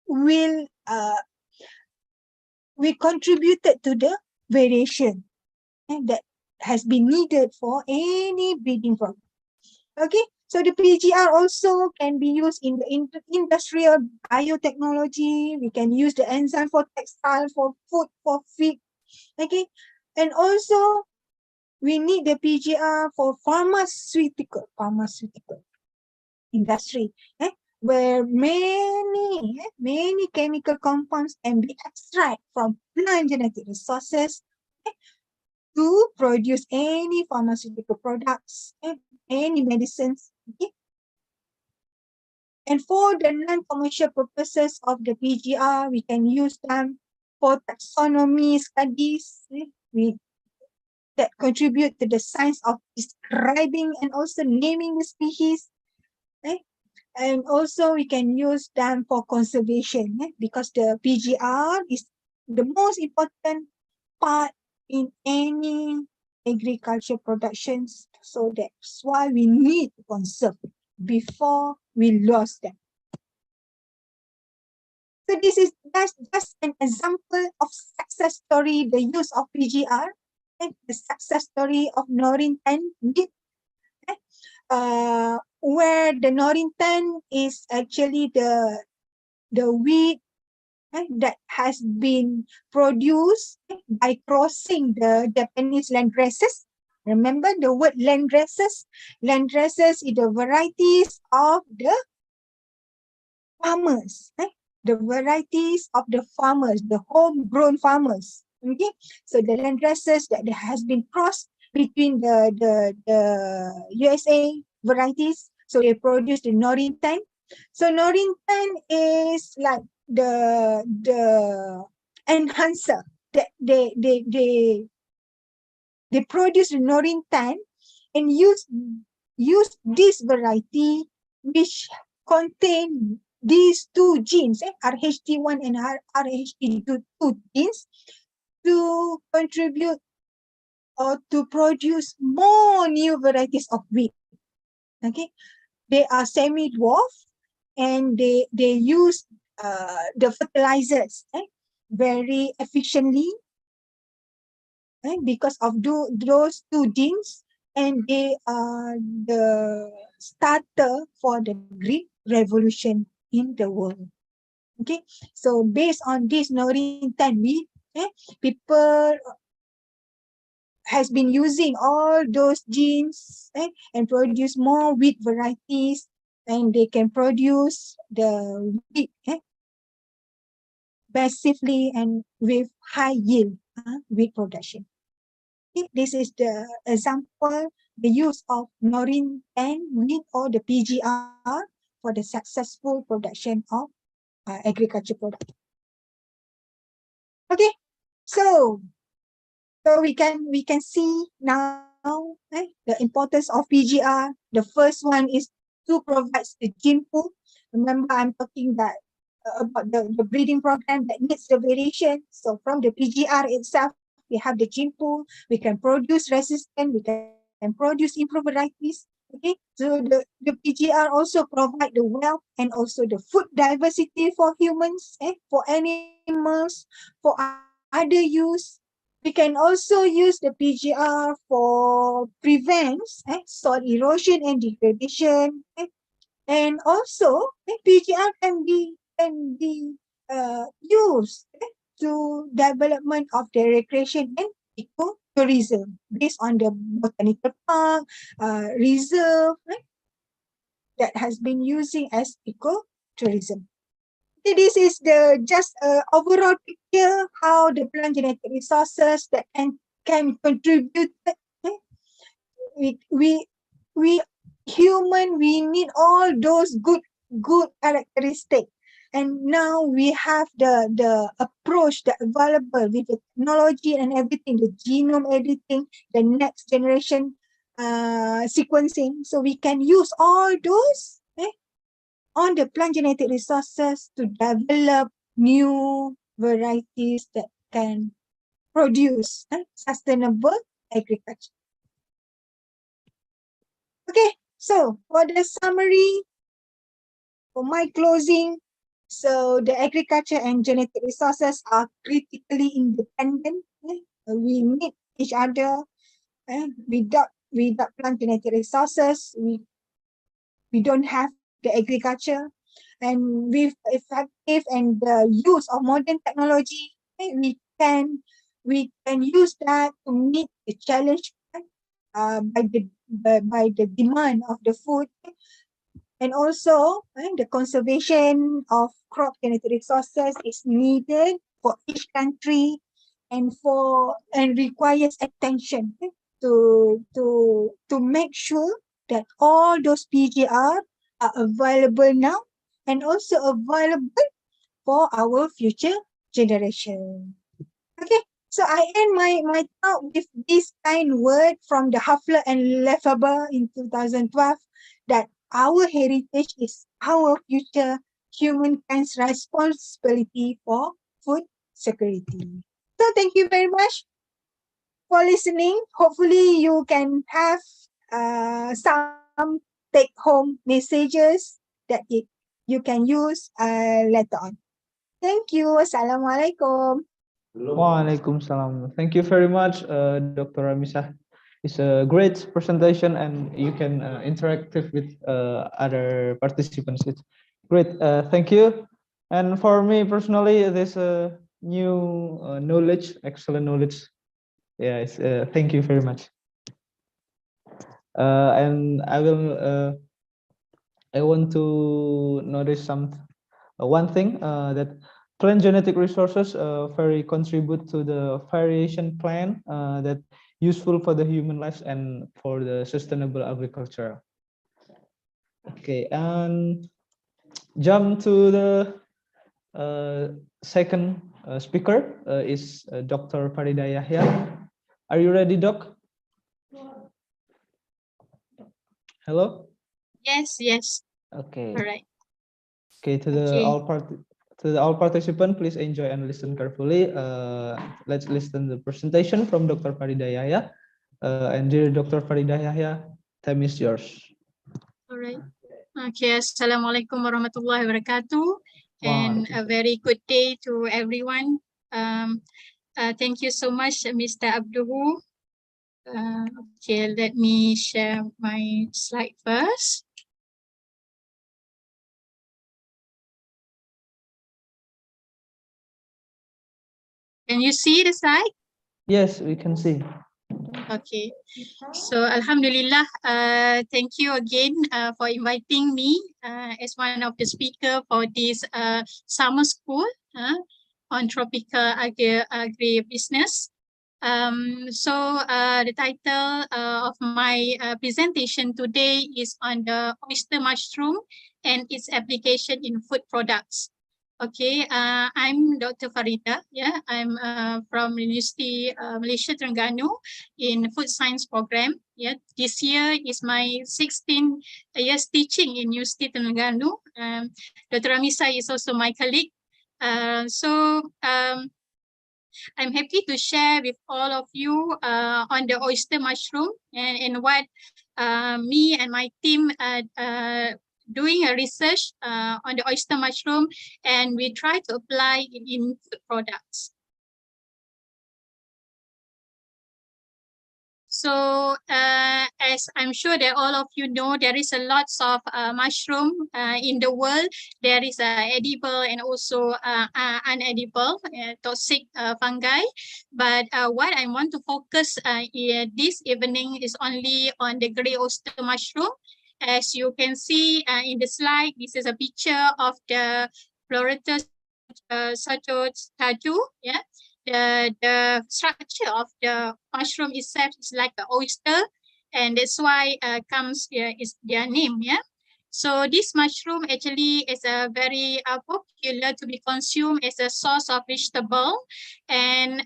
will contributed to the variation that has been needed for any breeding program. Okay, so the PGR also can be used in the industrial biotechnology. We can use the enzyme for textile, for food, for feed, Okay, and also we need the PGR for pharmaceutical industry, where many chemical compounds can be extracted from plant genetic resources to produce any pharmaceutical products, any medicines. Okay? And for the non-commercial purposes of the PGR, we can use them for taxonomy studies, that contribute to the science of describing and also naming the species. And also we can use them for conservation, because the PGR is the most important part in any agriculture productions. So that's why we need to conserve before we lose them. So this is just an example of success story, the use of PGR, and the success story of Norinthan wheat, where the Norinthan is actually the wheat that has been produced by crossing the Japanese landraces. Remember the word landraces? Landraces is the varieties of the farmers. The varieties of the farmers, the homegrown farmers. Okay, so the landraces that has been crossed between the USA varieties. So they produce the Norinthan. So Norinthan is like the enhancer that they produce the Norinthan and use this variety which contain these two genes, RHD1 and RHD2 genes, to contribute or to produce more new varieties of wheat. Okay, they are semi-dwarf and they use the fertilizers very efficiently because of those two genes, and they are the starter for the Greek Revolution in the world. Okay, so based on this Norinthan wheat, people has been using all those genes and produce more wheat varieties, and they can produce the wheat massively and with high yield wheat production. Okay, this is the example, the use of Norinthan wheat or the PGR for the successful production of agriculture product. Okay, so we can see now the importance of PGR. The first one is to provide the gene pool. Remember, I'm talking that about the breeding program that needs the variation. So from the PGR itself, we have the gene pool. We can produce resistant. We can produce improved varieties. Okay, so the PGR also provide the wealth and also the food diversity for humans, for animals, for other use. We can also use the PGR for prevents soil erosion and degradation, and also PGR can be used to development of the recreation and ecotourism based on the botanical park, reserve that has been using as ecotourism. This is the just overall picture how the plant genetic resources that can contribute. We human, we need all those good characteristics, and now we have the approach that available with the technology and everything, the genome editing, the next generation sequencing, so we can use all those on the plant genetic resources to develop new varieties that can produce sustainable agriculture. Okay, so for the summary, for my closing, so the agriculture and genetic resources are critically independent. We need each other. Without plant genetic resources, we don't have the agriculture. And with effective and the use of modern technology, we can we can use that to meet the challenge by the demand of the food, and also the conservation of crop genetic resources is needed for each country and requires attention to make sure that all those PGR are available now and also available for our future generation. Okay, so I end my talk with this kind word from the Hafler and Lefebvre in 2012 that our heritage is our future, humankind's responsibility for food security. So thank you very much for listening. Hopefully you can have some take-home messages that you can use later on. Thank you. Assalamualaikum. Waalaikumsalam. Thank you very much, Dr. Ramisa. It's a great presentation, and you can interactive with other participants. It's great. Thank you. And for me personally, there's a new knowledge, excellent knowledge. Yeah, thank you very much. And I want to notice one thing that plant genetic resources very contribute to the variation plan that useful for the human lives and for the sustainable agriculture. Okay, and jump to the second speaker is Dr. Farida Yahya. Are you ready, Doc? Hello? Yes, yes. Okay. All right. Okay, to all participants, please enjoy and listen carefully. Let's listen the presentation from Dr. Farida Yahya. And dear Dr. Farida Yahya, time is yours. All right. Okay, Assalamualaikum warahmatullahi wabarakatuh. And a very good day to everyone. Thank you so much, Mr. Abduhu. Okay, let me share my slide first. Can you see the slide? Yes, we can see. Okay, so Alhamdulillah, thank you again for inviting me as one of the speaker for this summer school on tropical agribusiness. So the title of my presentation today is on the oyster mushroom and its application in food products. Okay, I'm Dr. Farida. Yeah, I'm from University Malaysia Terengganu in food science program. Yeah, this year is my 16 years teaching in University Terengganu. Dr. Ramisa is also my colleague. I'm happy to share with all of you on the oyster mushroom and what me and my team doing a research on the oyster mushroom, and we try to apply it in food products. So as I'm sure that all of you know, there is a lots of mushroom in the world. There is edible and also unedible toxic fungi. But what I want to focus this evening is only on the grey oyster mushroom. As you can see in the slide, this is a picture of the Floritus taju. Yeah. The structure of the mushroom itself is like an oyster, and that's why comes is their name. Yeah. So this mushroom actually is a very popular to be consumed as a source of vegetable, and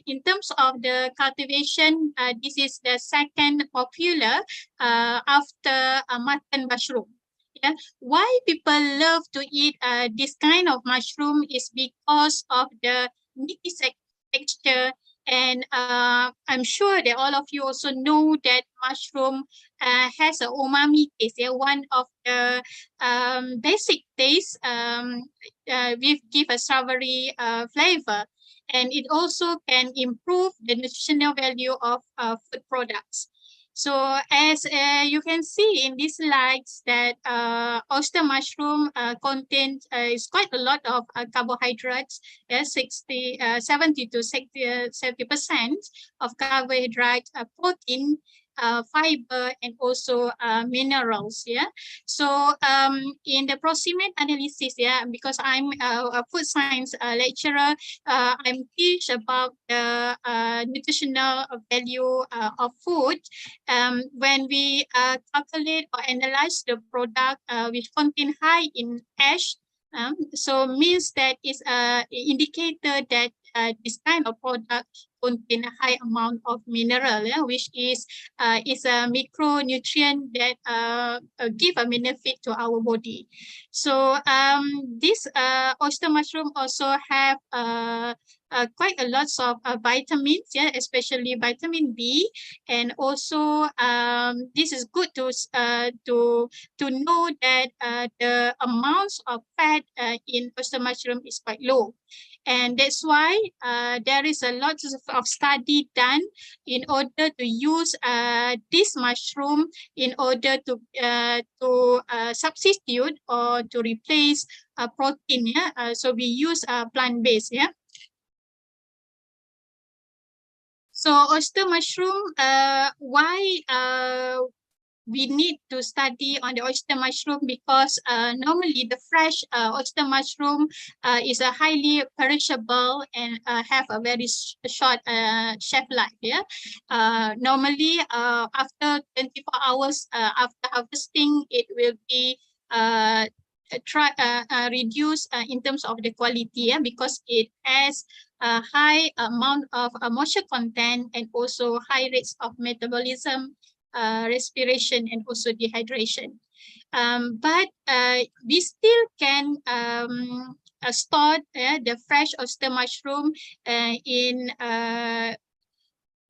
in terms of the cultivation, this is the second popular after mutton mushroom. Yeah. Why people love to eat this kind of mushroom is because of the meaty texture, and I'm sure that all of you also know that mushroom has a umami taste. Yeah, one of the basic taste we give a savory flavor, and it also can improve the nutritional value of food products. So as you can see in these slides that oyster mushroom contains is quite a lot of carbohydrates, 70 to 70% of carbohydrate, protein, fiber, and also minerals. Yeah. So in the proximate analysis, yeah, because I'm a food science lecturer, I'm teach about the nutritional value of food. When we calculate or analyze the product which contain high in ash, so means that is an indicator that this kind of product contain a high amount of mineral, which is a micronutrient that give a benefit to our body. So this oyster mushroom also have quite a lots of vitamins, yeah, especially vitamin B, and also this is good to know that the amounts of fat in oyster mushroom is quite low. And that's why there is a lot of study done in order to use this mushroom in order to substitute or to replace protein. Yeah, so we use plant-based. Yeah. So oyster mushroom, why we need to study on the oyster mushroom? Because normally the fresh oyster mushroom is a highly perishable and have a very short shelf life. Yeah. Normally after 24 hours after harvesting, it will be reduce in terms of the quality, yeah, because it has a high amount of moisture content and also high rates of metabolism, respiration, and also dehydration. But we still can store the fresh oyster mushroom in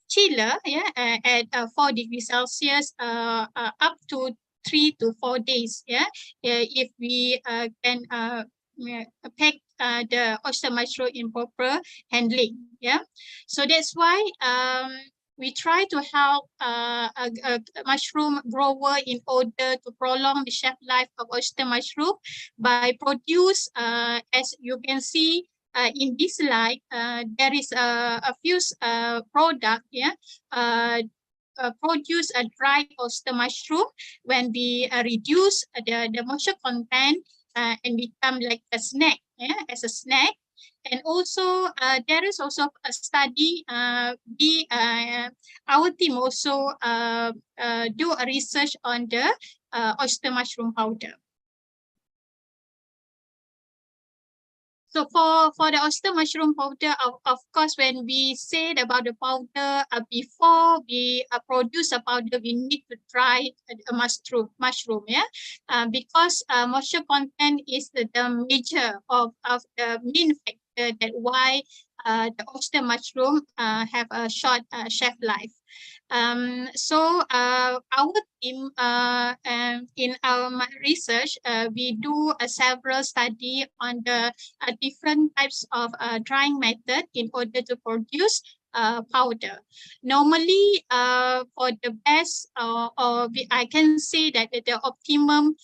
chiller, yeah, at 4 degrees Celsius up to 3 to 4 days. Yeah, if we can pack the oyster mushroom in proper handling. Yeah, so that's why we try to help a mushroom grower in order to prolong the shelf life of oyster mushroom by produce, as you can see in this slide, there is a few product, yeah, produce a dry oyster mushroom when we reduce the moisture content and become like a snack, yeah, as a snack. And also there is also a study, our team also do a research on the oyster mushroom powder. So for the oyster mushroom powder, of course, when we said about the powder, before we produce a powder, we need to try a mushroom, yeah, because moisture content is the major of the main factor that why the oyster mushroom have a short shelf life. So our team in our research, we do several study on the different types of drying method in order to produce powder. Normally, for the best, I can say that the optimum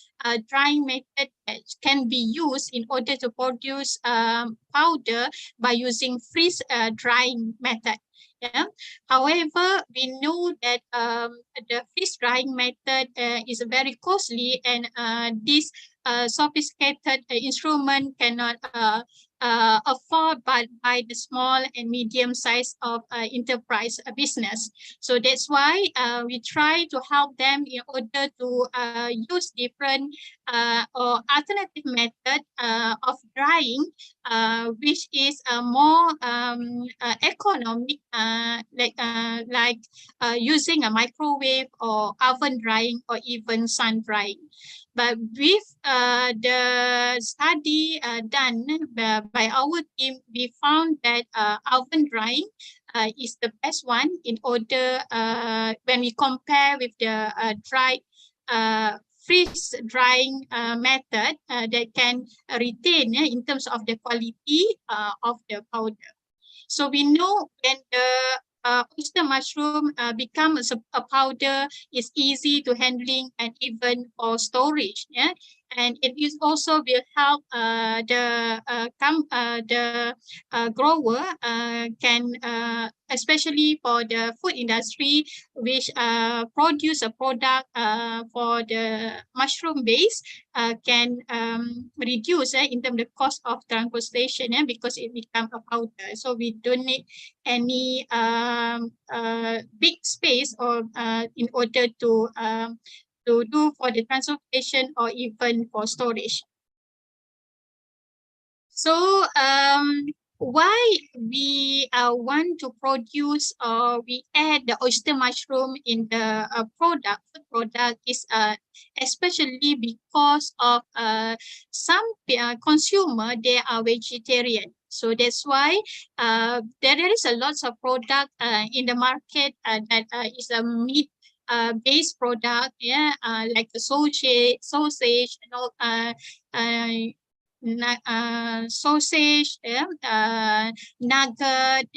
drying method that can be used in order to produce powder by using freeze drying method. Yeah. However, we know that the freeze drying method is very costly, and this sophisticated instrument cannot afford by the small and medium size of enterprise business. So that's why we try to help them in order to use different or alternative method of drying, which is more economic, like using a microwave or oven drying or even sun drying. But with the study done by our team, we found that oven drying is the best one in order when we compare with the dried freeze drying method that can retain in terms of the quality of the powder. So we know when the oyster mushroom becomes a powder, is easy to handling and even for storage. Yeah, and it is also will help the grower can especially for the food industry, which produce a product for the mushroom base, can reduce in terms of the cost of transportation, because it become a powder. So we don't need any big space or in order to do for the transportation or even for storage. So why we want to produce or we add the oyster mushroom in the food product is especially because of some consumer, they are vegetarian. So that's why there is a lots of product in the market that is a meat based product, like the sausage and all, sausage, nugget,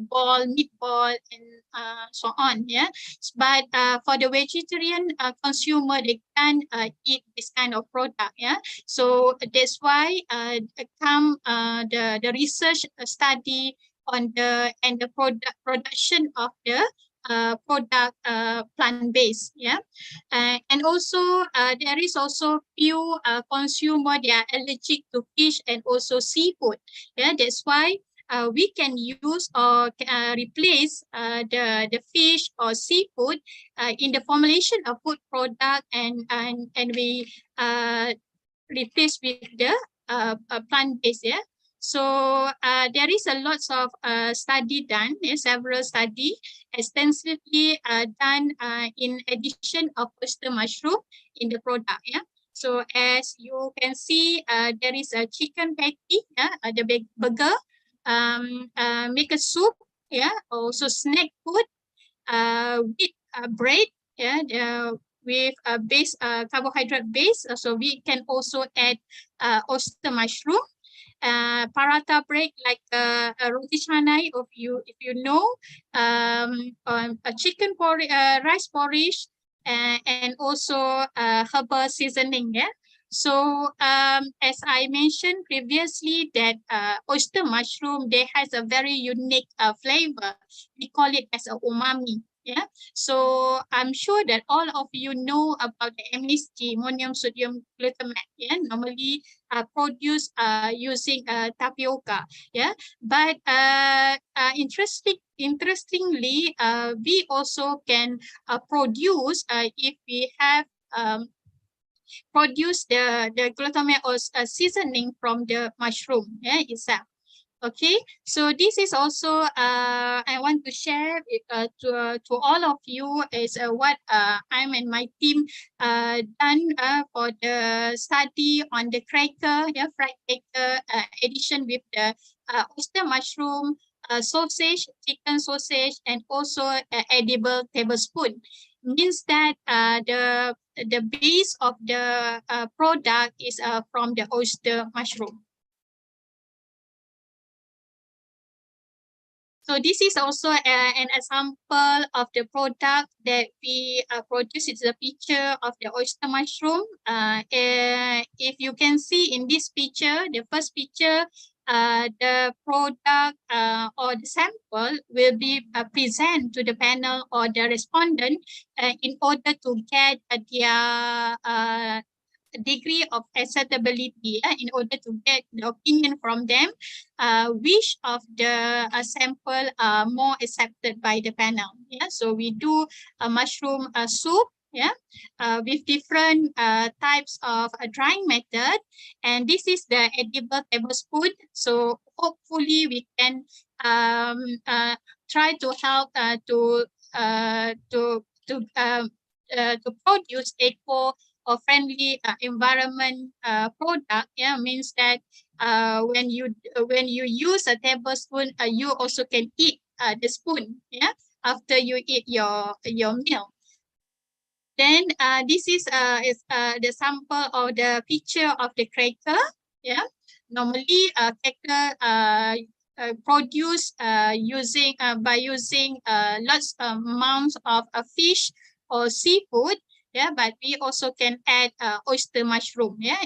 ball, meatball, and so on. But for the vegetarian consumer, they can eat this kind of product. So that's why come the research study on the production of the product plant-based. And also there is also few consumer, they are allergic to fish and also seafood. That's why we can use or replace the fish or seafood in the formulation of food product, and we replace with the plant-based. So there is a lots of study done, several study extensively done in addition of oyster mushroom in the product. So as you can see, there is a chicken patty, the burger, make a soup, also snack food, with bread, with a base carbohydrate base. So we can also add oyster mushroom. Paratha bread like a roti canai, if you know, a chicken porridge, rice porridge, and also herbal seasoning. So as I mentioned previously, that oyster mushroom, they has a very unique flavor. We call it as a umami. So I'm sure that all of you know about the MSG, ammonium sodium glutamate. Normally produced using tapioca. But interestingly, we also can produce if we have produce the glutamate or seasoning from the mushroom itself. Okay, so this is also I want to share to all of you is what I'm and my team done for the study on the cracker, fried cracker addition with the oyster mushroom, sausage, chicken sausage, and also edible tablespoon. Means that the base of the product is from the oyster mushroom. So this is also an example of the product that we produce. It's a picture of the oyster mushroom. If you can see in this picture, the first picture, the product or the sample will be present to the panel or the respondent in order to get their degree of acceptability, in order to get the opinion from them, which of the sample are more accepted by the panel. So we do a mushroom soup, with different types of drying method, and this is the edible tablespoon. So hopefully we can try to help to produce eco or friendly environment product. Means that when you use a tablespoon, you also can eat the spoon after you eat your meal. Then this is the sample of the picture of the cracker. Normally cracker produce using by using lots amounts of fish or seafood. Yeah, but we also can add oyster mushroom, yeah,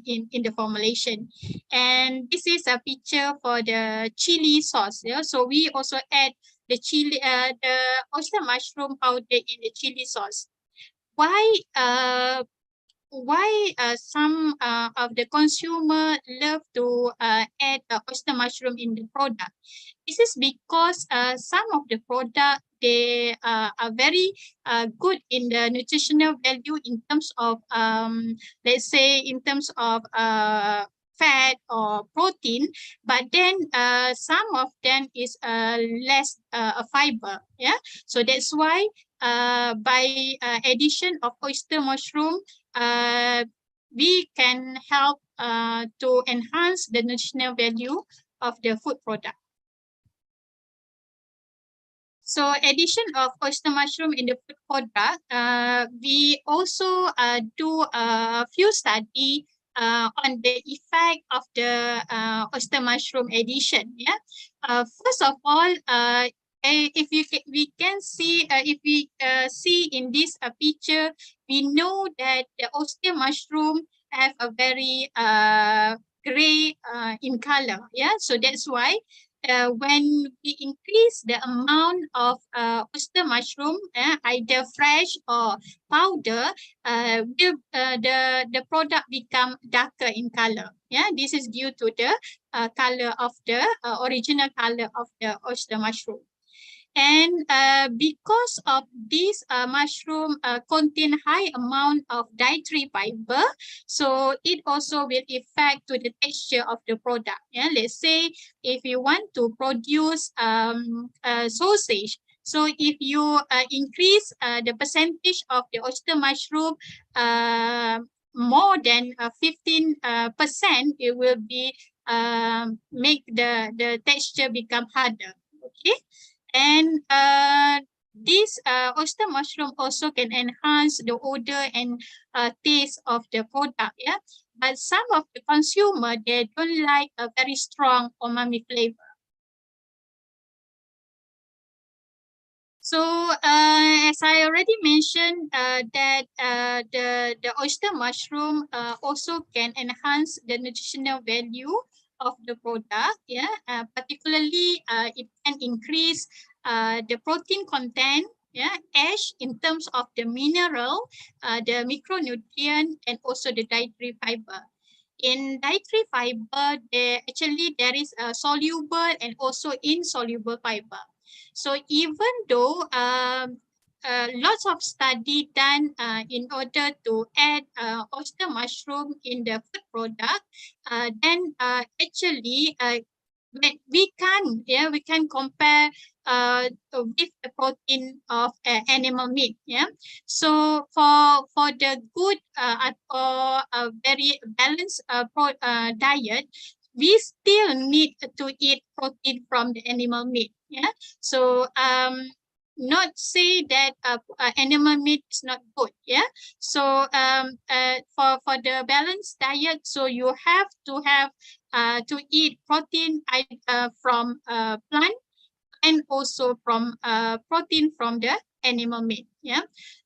in the formulation. And this is a picture for the chili sauce. Yeah, so we also add the the oyster mushroom powder in the chili sauce. Why some of the consumer love to add oyster mushroom in the product? This is because some of the product, they are very good in the nutritional value in terms of let's say in terms of fat or protein, but then some of them is less a fiber. Yeah, so that's why by addition of oyster mushroom, we can help to enhance the nutritional value of the food product. So addition of oyster mushroom in the food product, we also do a few study on the effect of the oyster mushroom addition. Yeah. First of all, if we can see, if we see in this picture, we know that the oyster mushroom have a very gray in color. Yeah, so that's why when we increase the amount of oyster mushroom, either fresh or powder, the product become darker in color. Yeah, this is due to the color of the original color of the oyster mushroom. And because of this mushroom contain high amount of dietary fiber, so it also will affect to the texture of the product. Yeah, let's say if you want to produce sausage, so if you increase the percentage of the oyster mushroom more than 15%, it will be make the texture become harder. Okay. And this oyster mushroom also can enhance the odor and taste of the product. Yeah, but some of the consumer, they don't like a very strong umami flavor. So as I already mentioned, that the oyster mushroom also can enhance the nutritional value of the product. Yeah, particularly it can increase the protein content. Yeah, ash in terms of the mineral, the micronutrient, and also the dietary fiber. In dietary fiber, there is a soluble and also insoluble fiber. So even though lots of study done in order to add oyster mushroom in the food product, then actually we can compare with the protein of animal meat. Yeah, so for the good or a very balanced diet, we still need to eat protein from the animal meat. Yeah, so not say that animal meat is not good. Yeah, so for the balanced diet, so you have to eat protein from plant and also from protein from the animal meat. Yeah,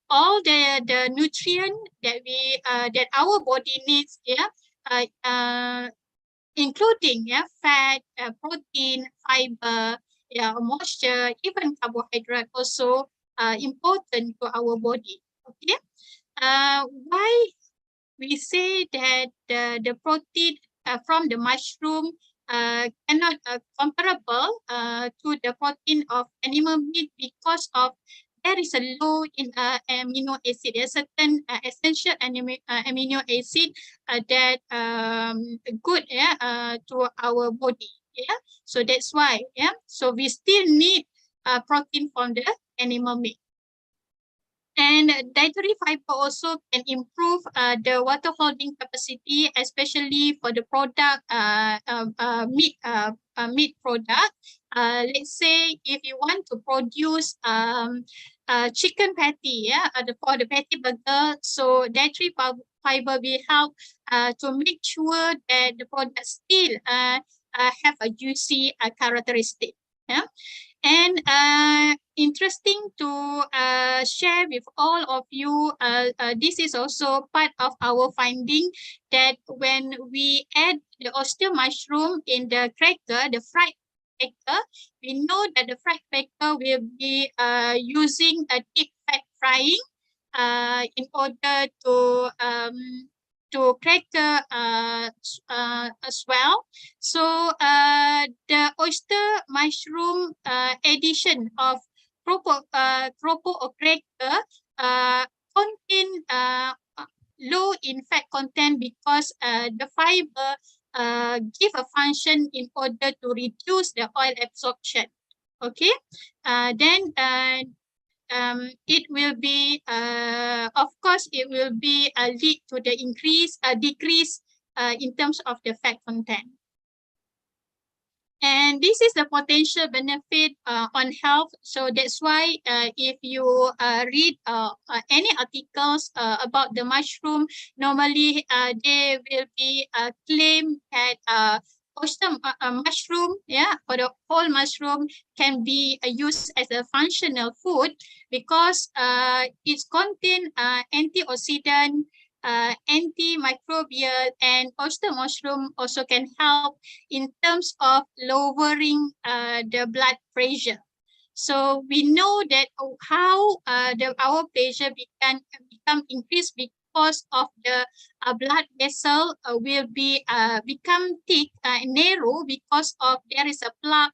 all the nutrient that we that our body needs. Yeah, including fat, protein, fiber, moisture, even carbohydrate also important to our body. Okay, why we say that the protein from the mushroom cannot comparable to the protein of animal meat, because of there is a low in amino acid. There's certain essential amino acid that good to our body. Yeah, so that's why. Yeah, so we still need protein from the animal meat. And dietary fiber also can improve the water holding capacity, especially for the product meat product. Let's say if you want to produce chicken patty, for the patty burger, so dietary fiber will help to make sure that the product still have a juicy characteristic. Yeah. And interesting to share with all of you, this is also part of our finding that when we add the oyster mushroom in the cracker, the fried cracker, we know that the fried cracker will be using a deep fat frying in order to cracker as well. So the oyster mushroom addition of cropo or cracker contain low in fat content because the fiber give a function in order to reduce the oil absorption. Okay, then it will be, of course, it will be lead to the decrease in terms of the fat content. And this is the potential benefit on health. So that's why if you read any articles about the mushroom, normally they will be claim that oyster mushroom, yeah, or the whole mushroom can be used as a functional food because it contain antioxidant, antimicrobial, and oyster mushroom also can help in terms of lowering the blood pressure. So we know that how our pressure become increased because of the blood vessel will be become thick, narrow because of there is a plug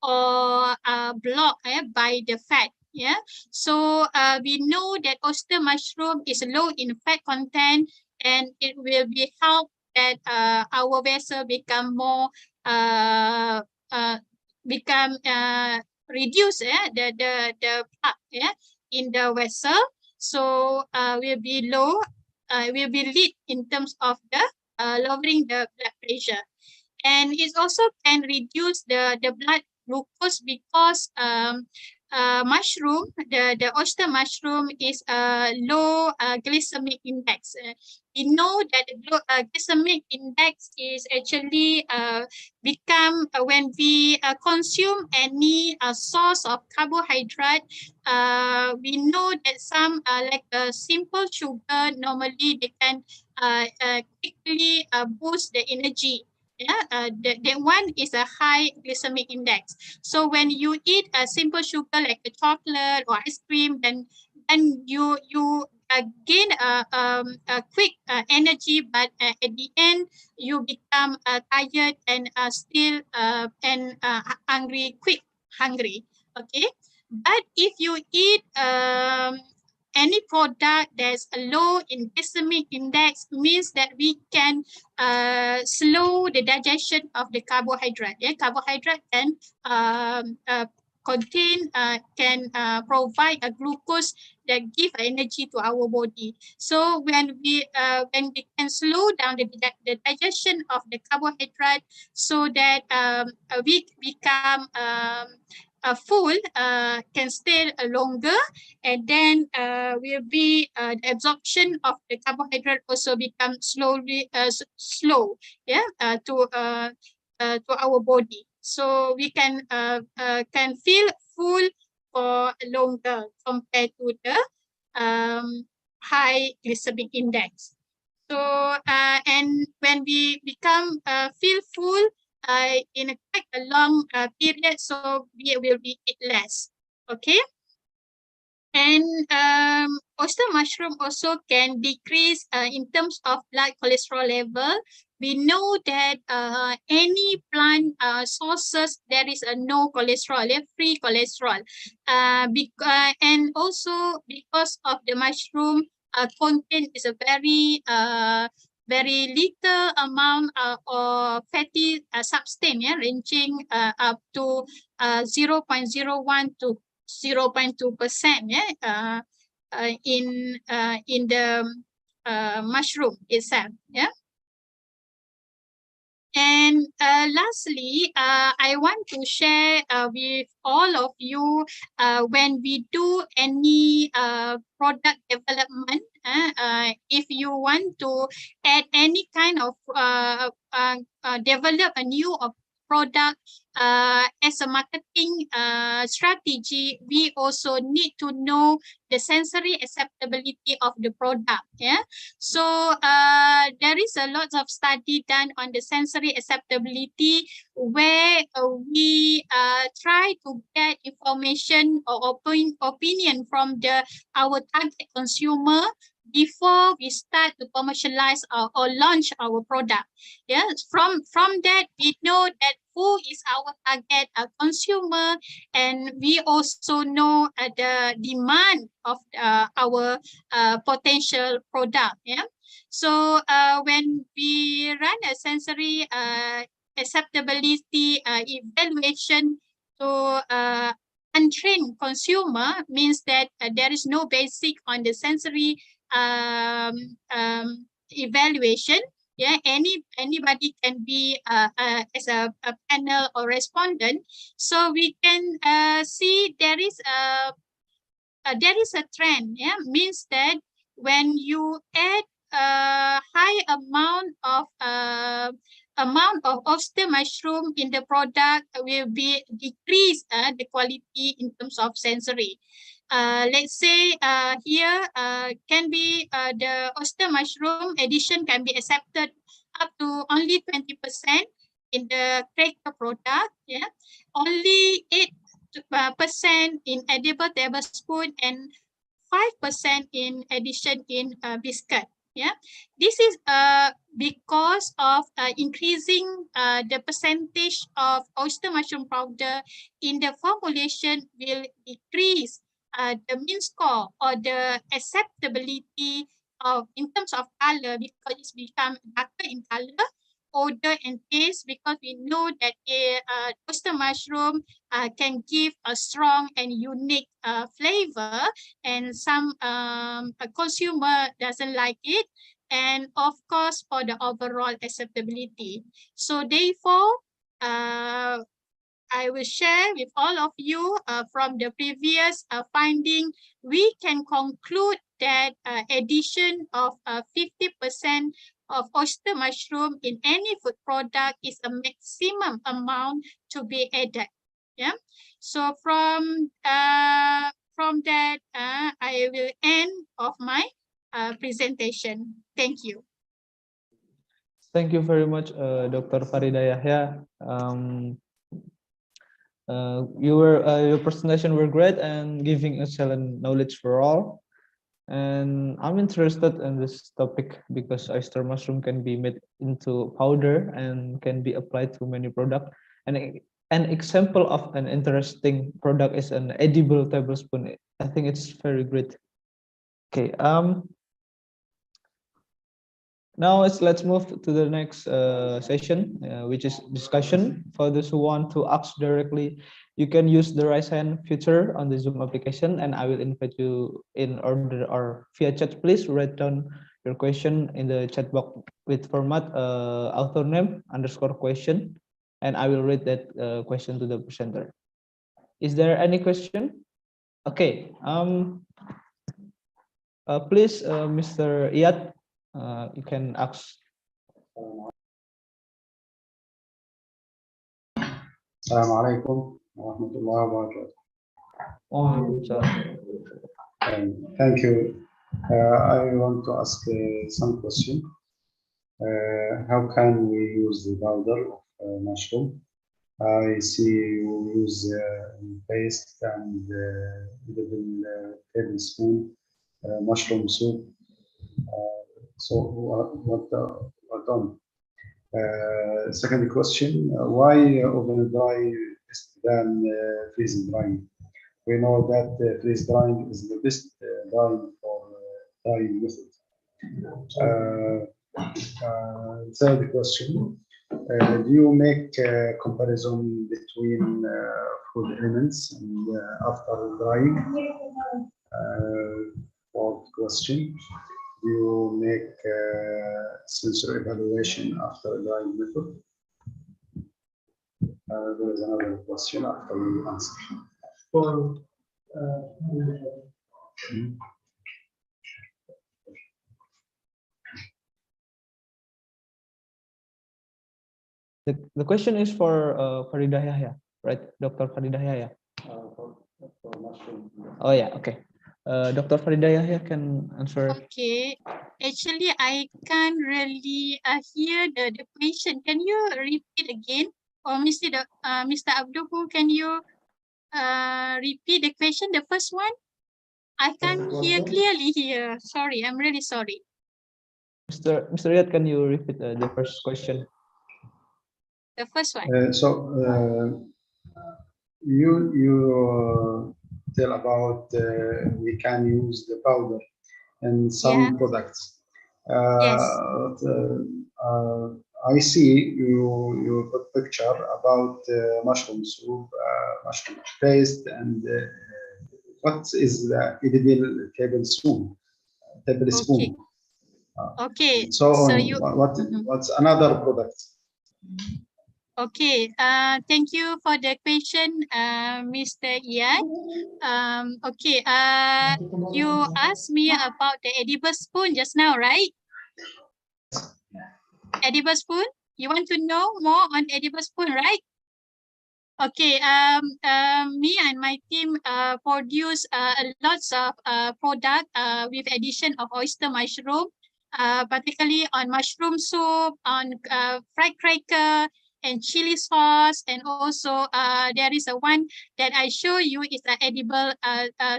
or block by the fat. Yeah, so we know that oyster mushroom is low in fat content, and it will be help that our vessel become more become reduce the plaque in the vessel. So will be low, will be lead in terms of the lowering the blood pressure. And it also can reduce the blood glucose because mushroom, the oyster mushroom is a low glycemic index. We know that the glycemic index is actually become when we consume any source of carbohydrate. We know that some like simple sugar, normally they can quickly boost the energy. Yeah, that one is a high glycemic index. So when you eat a simple sugar like a chocolate or ice cream, then you gain a quick energy, but at the end you become tired and still and hungry. Okay, but if you eat any product that's low in glycemic index, means that we can slow the digestion of the carbohydrate. Yeah, carbohydrate can contain can provide a glucose that give energy to our body. So when we can slow down the digestion of the carbohydrate, so that we become full, can stay longer, and then will be the absorption of the carbohydrate also become slow, yeah, to our body. So we can feel full for longer compared to the high glycemic index. So and when we become feel full in a quite a long period, so we will be eat less. Okay. And oyster mushroom also can decrease in terms of blood cholesterol level. We know that any plant sources, there is a no cholesterol, free cholesterol. And also because of the mushroom content is a very little amount of fatty substance, yeah, ranging up to 0.01 to 0.2%, yeah, in the mushroom itself, yeah. And lastly, I want to share with all of you when we do any product development, if you want to add any kind of develop a new product as a marketing strategy, we also need to know the sensory acceptability of the product. Yeah, so there is a lot of study done on the sensory acceptability, where we try to get information or opinion from our target consumer before we start to commercialize or launch our product. Yes, from that we know that who is our target consumer, and we also know the demand of our potential product. Yeah, so when we run a sensory acceptability evaluation to untrained consumer, means that there is no basic on the sensory evaluation. Yeah, anybody can be as a panel or respondent. So we can see there is a trend. Yeah, means that when you add a high amount of oyster mushroom in the product, will be decrease the quality in terms of sensory. Let's say here can be the oyster mushroom addition can be accepted up to only 20% in the cracker product. Yeah, only 8% in edible tablespoon, and 5% in addition in biscuit. Yeah, this is because of increasing the percentage of oyster mushroom powder in the formulation will decrease the mean score or the acceptability of in terms of color, because it's become darker in color, odor and taste, because we know that oyster mushroom can give a strong and unique flavor, and some a consumer doesn't like it, and of course for the overall acceptability. So therefore, I will share with all of you from the previous finding, we can conclude that addition of 50% of oyster mushroom in any food product is a maximum amount to be added. Yeah. So from that, I will end of my presentation. Thank you. Thank you very much, Dr. Farida Yahya. Your presentation were great and giving excellent knowledge for all. And I'm interested in this topic because oyster mushroom can be made into powder and can be applied to many products. And an example of an interesting product is an edible tablespoon. I think it's very great. Okay. Now let's move to the next session, which is discussion. For those who want to ask directly, you can use the raise hand feature on the Zoom application, and I will invite you in order or via chat. Please write down your question in the chat box with format author name _ question, and I will read that question to the presenter. Is there any question? Okay. Please, Mr. Iyad, you can ask. Assalamu alaikum wa rahmatullahi wa barakatuh. Thank you. I want to ask some question. How can we use the powder of mushroom? I see you use paste and little tablespoon mushroom soup. So what on? Second question, why oven dry than freeze drying? We know that freeze drying is the best drying for drying method. Third question, do you make a comparison between food elements and after drying? Fourth question, do you make sensory evaluation after drying method? There is another question after you answer. The question is for Faridah Yahya, right? Dr. Faridah Yahya. For mushroom. Oh yeah, okay. Dr. Faridah Yahya can answer. Okay. Actually, I can't really hear the question. Can you repeat again? Or Mr. Abdul, can you repeat the question, the first one? I can't hear clearly here. Sorry, I'm really sorry. Mr. Riyad, can you repeat the first question? The first one. You tell about we can use the powder in some Yeah. products. Yes. I see you put picture about mushroom soup, mushroom paste, and what is the edible tablespoon? Okay. Okay. And so So on. you. What's another product? Okay. Thank you for the question, Mr. Ian. Okay. You asked me about the edible spoon just now, right? Edible spoon. You want to know more on edible spoon, right? Okay. Me and my team produce lots of product with addition of oyster mushroom, particularly on mushroom soup, on fried cracker, and chili sauce, and also there is a one that I show you is an edible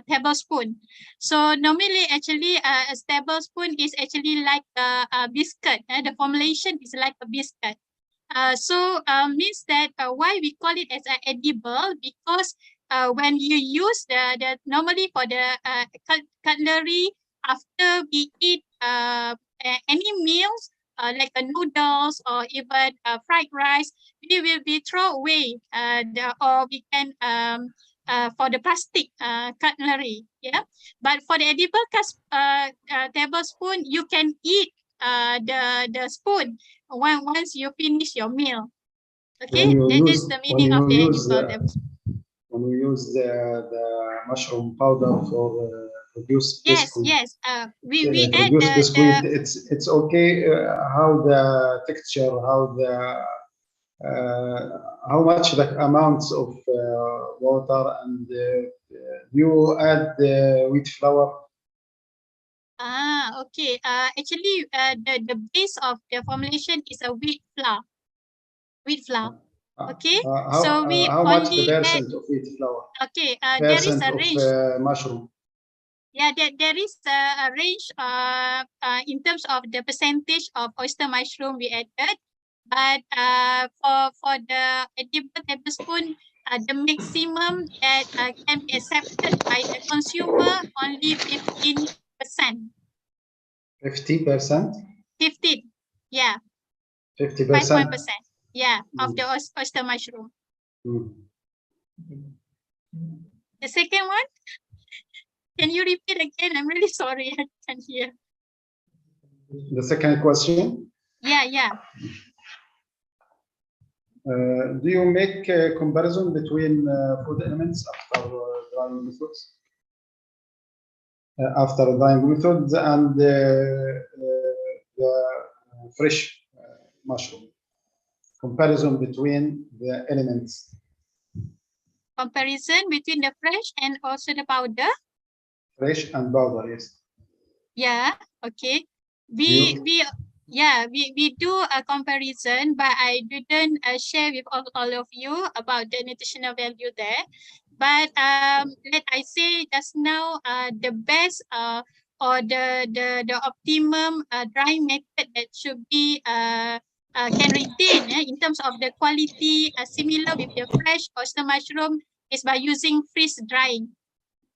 tablespoon. So normally, actually, a tablespoon is actually like a biscuit. The formulation is like a biscuit. So means that why we call it as an edible, because when you use the normally for the cutlery after we eat any meals like noodles or even fried rice, we will be throw away or we can for the plastic cutlery, yeah. But for the edible tablespoon, you can eat the spoon once you finish your meal. Okay, that is the meaning of the edible tablespoon. When we use the mushroom powder for produce Yes, biscuit, yes. We add produce biscuit, the it's okay. How the texture, how much the amounts of water, and you add wheat flour. Okay. Actually, the base of the formulation is a wheat flour. Wheat flour. Okay. So we How much the only add. percent of wheat flour? Okay. There is Percent a of range. mushroom. Yeah, there is a range in terms of the percentage of oyster mushroom we added. But for the edible tablespoon, the maximum that can be accepted by the consumer only 15%. 50%. 15, yeah. 50%. 5%, yeah, of the oyster mushroom. The second one, can you repeat again? I'm really sorry, I can't hear. The second question. Yeah. Do you make a comparison between food elements after drying methods? After drying methods and the fresh mushroom. Comparison between the elements. Comparison between the fresh and also the powder? Fresh and powder, yes. Yeah, okay. We do a comparison, but I didn't share with all of you about the nutritional value there. But let I say just now, the best or the optimum drying method that should be can retain in terms of the quality similar with the fresh oyster mushroom is by using freeze drying.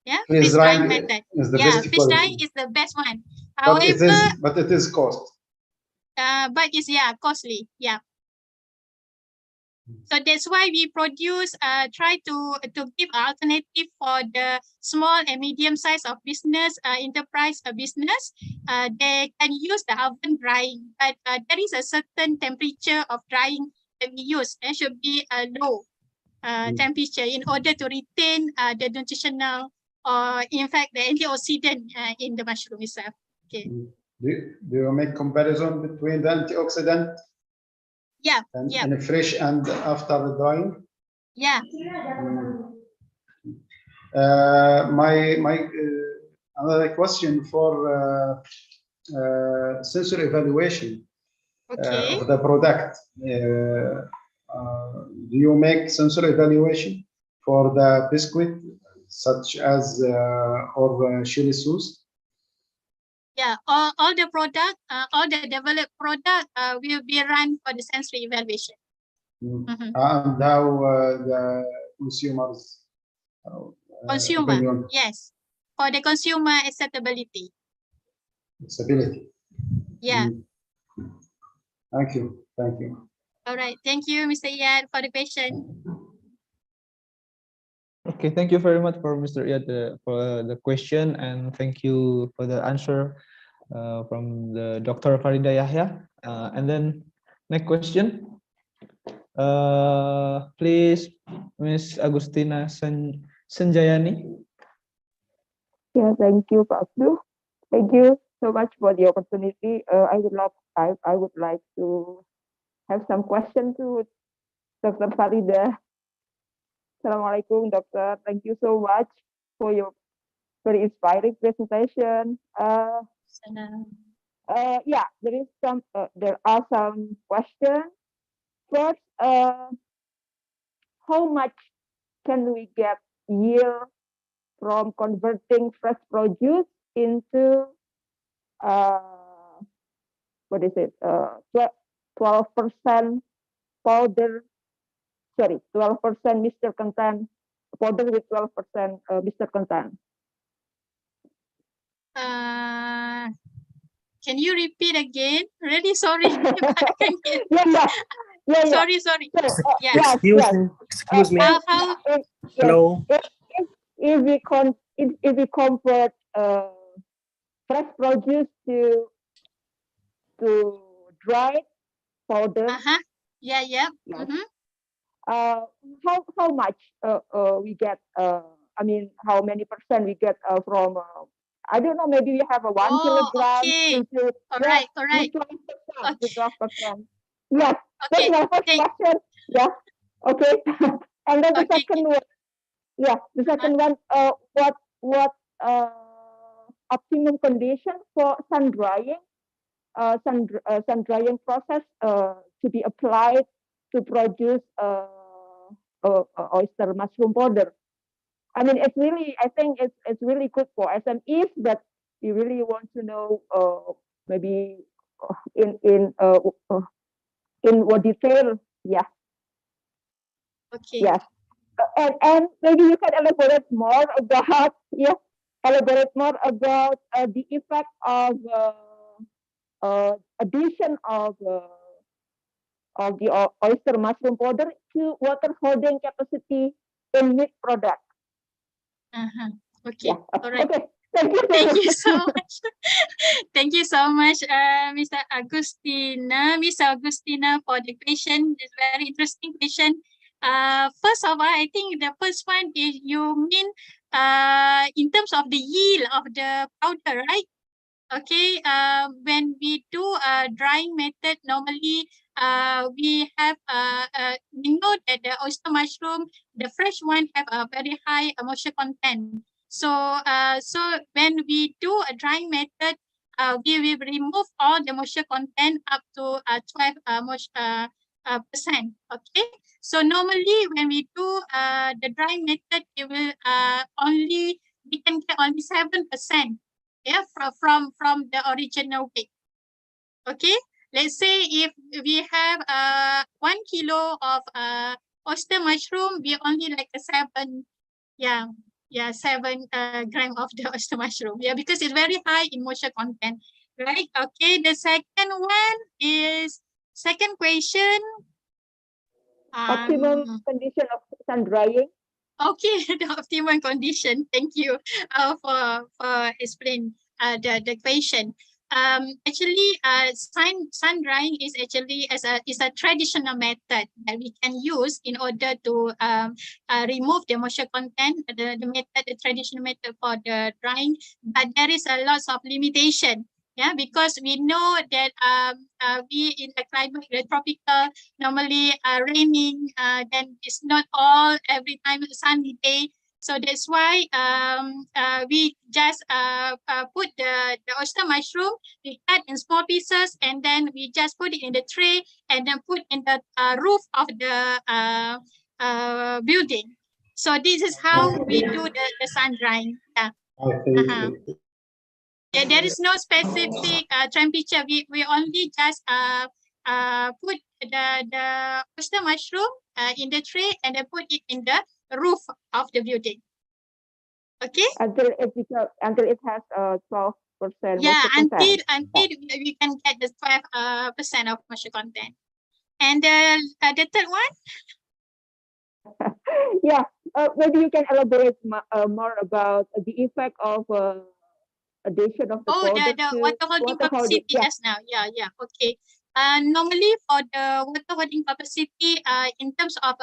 Yeah, freeze drying method. Is the Yeah, best freeze quality. drying is the best one. But However, it is cost. but it's costly. Yeah. So that's why we produce try to give alternative for the small and medium size of business enterprise business. They can use the oven drying, but there is a certain temperature of drying that we use. It should be a low temperature in order to retain the nutritional or in fact the antioxidant in the mushroom itself. Okay. Do you make comparison between the antioxidant Yeah, and, yeah, and fresh and after drying. yeah. My another question for sensor evaluation Okay. of the product. Do you make sensor evaluation for the biscuit, such as or chili sauce? Yeah, all the product, all the developed product will be run for the sensory evaluation. Mhm. And how the consumers Consumer, opinion, yes, for the consumer acceptability. stability. Yeah. Thank you. Thank you. All right. Thank you, Mr. Iyad, for the question. Okay, thank you very much for Mr. Iyad for the question, and thank you for the answer from the Dr. Farida Yahya. And then next question, please, Miss Agustina Sanjayani. Yeah, thank you, Pak Abdul. Thank you so much for the opportunity. I would like to have some question to Dr. Farida. Assalamualaikum, Doctor. Thank you so much for your very inspiring presentation. Yeah, there are some questions. First, how much can we get yield from converting fresh produce into what is it? 12% powder. Sorry, 12% Mr. Content powder with 12% Mr. Content. Can you repeat again? Really sorry. I can't hear. Yeah. Sorry. So, Yeah. Excuse me. How? Hello. If we convert fresh produce to dry powder, Yeah. yes. Mm-hmm. How much we get? I mean, how many percent we get from? I don't know. Maybe we have a 1 kilogram. Okay. Into, All right. 12%. Okay. 12%. Yes. Okay. That's my first question. Yeah. Okay. And then the Okay. second one. Yeah. The second one. What optimum condition for sun drying? Sun drying process to be applied to produce oyster mushroom powder. I mean, I think it's really good for SMEs, but you really want to know maybe in more detail. Yeah. Okay. Yes. And maybe you can elaborate more about the effect of addition of the oyster mushroom powder to water holding capacity in meat product. Okay. Yeah. All right. Okay. Thank you. Thank you so much. Thank you so much, Miss Agustina, for the question. It's very interesting question. First of all, I think the first one is you mean in terms of the yield of the powder, right? Okay. When we do drying method, normally we have we know that the oyster mushroom, the fresh one, have a very high moisture content. So when we do a drying method, we will remove all the moisture content up to 12%. Okay. So normally when we do the drying method, we will we can get only 7%. Yeah, from the original weight. Okay. Let's say if we have 1 kilo of oyster mushroom, we only like a 7 gram of the oyster mushroom. Yeah, because it's very high in moisture content, right? Okay. The second one is second question. Optimum condition of sun drying. Okay, the optimum condition. Thank you for explaining the question. Actually, sun drying is actually is a traditional method that we can use in order to remove the moisture content. The traditional method for the drying, but there is a lot of limitation. Yeah, because we know that we in the climate, the tropical, normally raining, then it's not all every time a sunny day. So that's why we just put the oyster mushroom, we cut in small pieces, and then we just put it in the tray and then put in the roof of the building. So this is how we do the sun drying. Yeah. I think There is no specific temperature. We only just put the oyster mushroom in the tray and then put it in the roof of the building. Okay. Until it has 12% Yeah, moisture content. until we can get the 12% of moisture content. And the third one. Yeah, maybe you can elaborate more about the effect of addition of the Oh, product the to water holding capacity Yeah. just now. Yeah. Okay. Normally for the water holding capacity, in terms of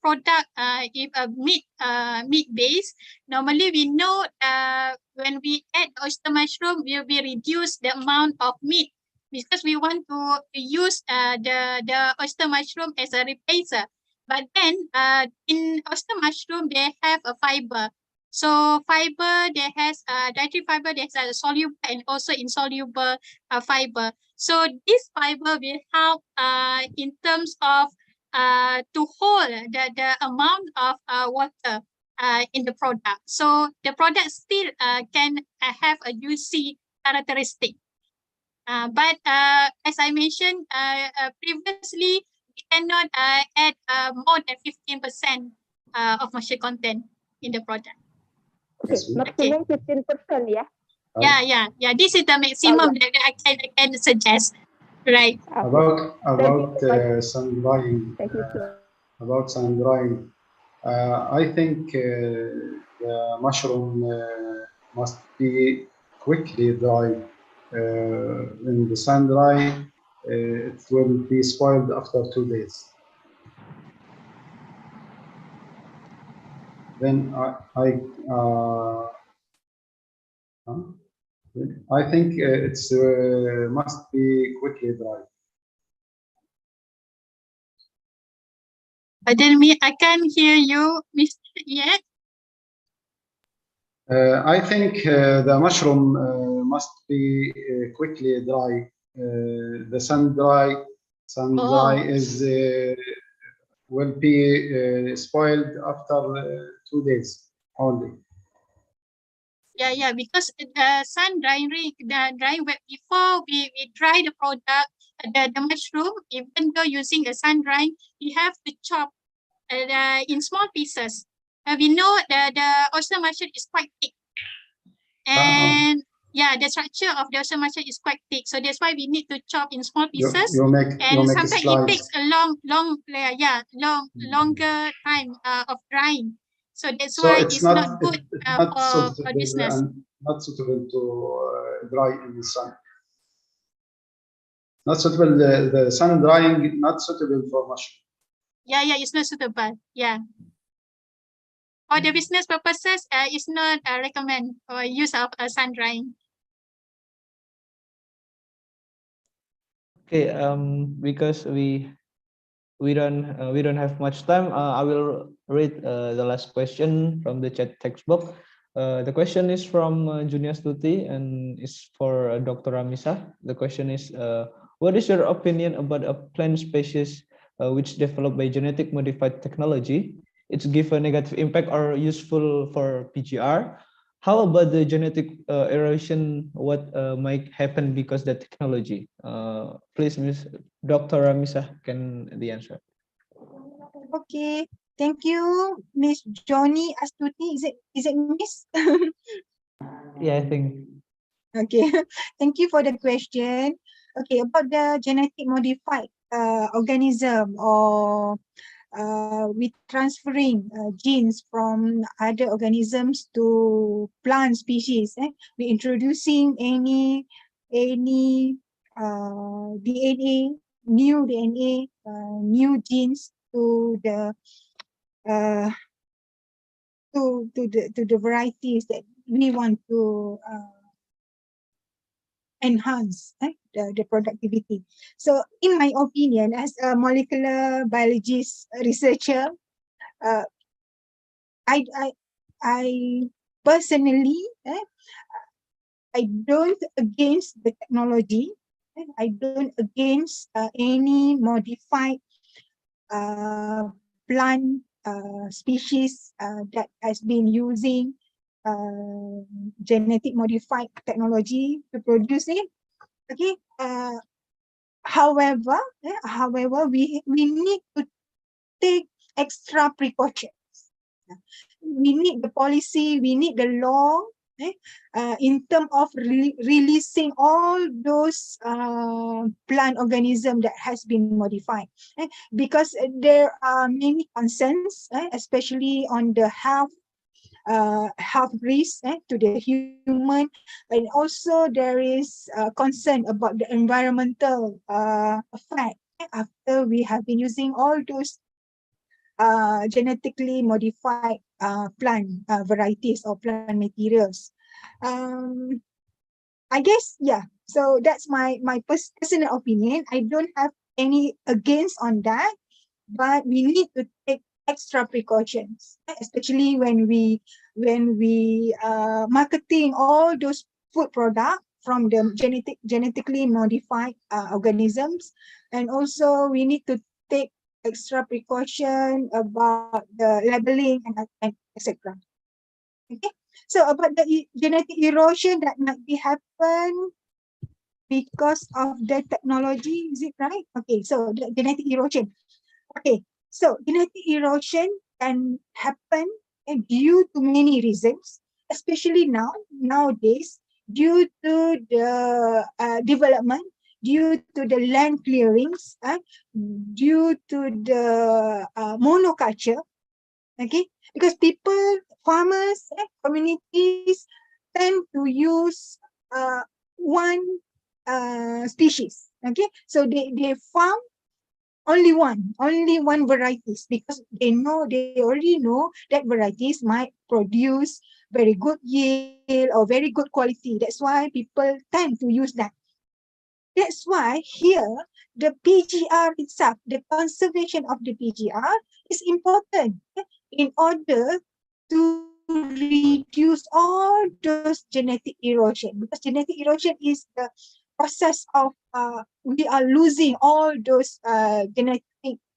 product, if a meat base, normally we know when we add oyster mushroom, will be reduce the amount of meat because we want to use the oyster mushroom as a replacer. But then in oyster mushroom, they have a fiber. So fiber, there has dietary fiber, there's a soluble and also insoluble fiber. So this fiber will help in terms of to hold the amount of water in the product. So the product still can have a UC characteristic. But as I mentioned previously, we cannot add more than 15% of moisture content in the product. Okay, maximum 15%, yeah. Yeah. This is the maximum that I can suggest, right? about sun drying. Thank you, sir. About sun drying, I think the mushroom must be quickly dry. When the sun dry, it will be spoiled after 2 days. Then I think it's must be quickly dry. Pardon me, I can't hear you, Mr. Yet. I think the mushroom must be quickly dry. The sun dry is will be spoiled after 2 days only. Yeah, because sun drying, before we dry the product, the mushroom, even though using a sun drying, we have to chop in small pieces. We know the oyster mushroom is quite thick. And yeah, the structure of the oyster mushroom is quite thick. So that's why we need to chop in small pieces. And sometimes it takes a longer time of drying. So that's why it's not good for business. And not suitable to dry in the sun. Not suitable, the sun drying, not suitable for mushroom. Yeah, it's not suitable. Yeah. For the business purposes, it's not recommend for use of sun drying. Okay, because we don't have much time, I will read the last question from the chat text box. The question is from Junior Stuti and is for Dr. Ramisa. The question is, what is your opinion about a plant species which developed by genetic modified technology? It's give a negative impact or useful for PGR. How about the genetic erosion? What might happen because the technology? Please, Miss Dr. Ramisa, can the answer? Okay, thank you, Miss Johnny Astuti. Is it Miss? Yeah, I think. Okay, thank you for the question. Okay, about the genetic modified organism or with transferring genes from other organisms to plant species. We introducing any DNA, new DNA, new genes to the to the varieties that we want to enhance the productivity. So in my opinion, as a molecular biologist researcher, uh, I personally, I don't against the technology. I don't against any modified plant species that has been using genetic modified technology to produce it. Okay. However, we need to take extra precautions. We need the policy, we need the law in terms of releasing all those plant organism that has been modified, because there are many concerns, especially on the health risk to the human, and also there is concern about the environmental effect after we have been using all those genetically modified plant varieties or plant materials. I guess, yeah. So that's my personal opinion. I don't have any against on that, but we need to take extra precautions, especially when we marketing all those food products from the genetically modified organisms, and also we need to take extra precaution about the labeling and etc. Okay, so about the genetic erosion that might be happen because of the technology, is it right? Okay, so the genetic erosion. Okay, so genetic erosion can happen due to many reasons, especially nowadays, due to the development, due to the land clearings, due to the monoculture. Okay, because people, farmers, communities tend to use one species. Okay, so they farm only one varieties, because they already know that varieties might produce very good yield or very good quality. That's why people tend to use that. That's why here the PGR itself, the conservation of the PGR is important in order to reduce all those genetic erosion, because genetic erosion is the process of we are losing all those genetic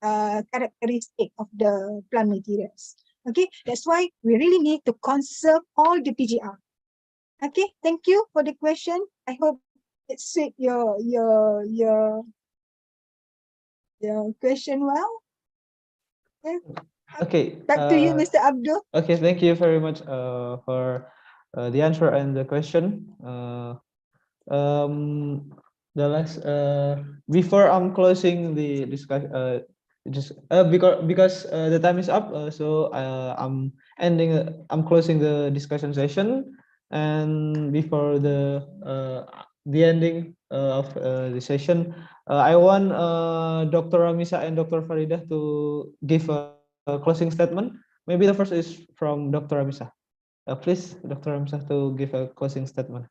characteristic of the plant materials. Okay, that's why we really need to conserve all the PGR. Okay, thank you for the question. I hope it suit your question well. Okay, Okay. back to you, Mr. Abdul. Okay, thank you very much for the answer and the question. The last before I'm closing the discussion, just because the time is up, so I'm closing the discussion session, and before the ending of the session, I want Dr. Ramisa and Dr. Farida to give a closing statement. Maybe the first is from Dr. Ramisa. Please, Dr. Ramisa, to give a closing statement.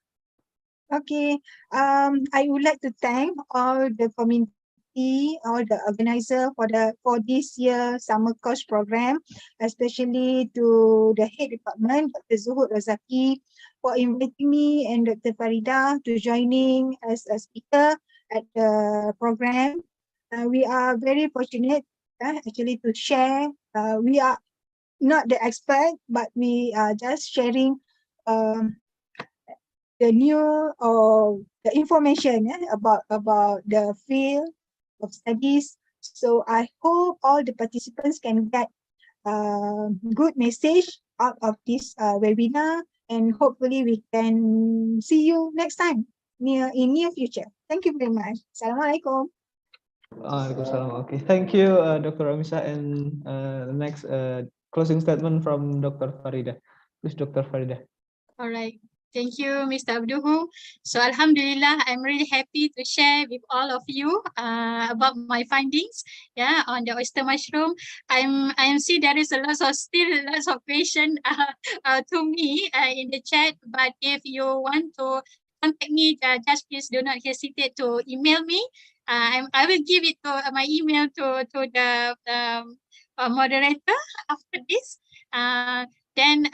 Okay, I would like to thank all the community, all the organizer for this year summer course program, especially to the head department, Dr. Zuhud Razaki, for inviting me and Dr. Farida to joining as a speaker at the program. We are very fortunate actually to share. We are not the expert, but we are just sharing the new or the information about the field of studies. So I hope all the participants can get good message out of this webinar, and hopefully we can see you next time in near future. Thank you very much. Assalamualaikum. Waalaikumsalam. Okay, thank you, Dr. Ramisa. And the next closing statement from Dr. Farida. Please, Dr. Farida. All right. Thank you, Mr. Abduhu. So Alhamdulillah, I'm really happy to share with all of you about my findings, yeah, on the oyster mushroom. I am see there is still lots of question to me in the chat, but if you want to contact me, just please do not hesitate to email me. I will give it to my email to the moderator after this. Then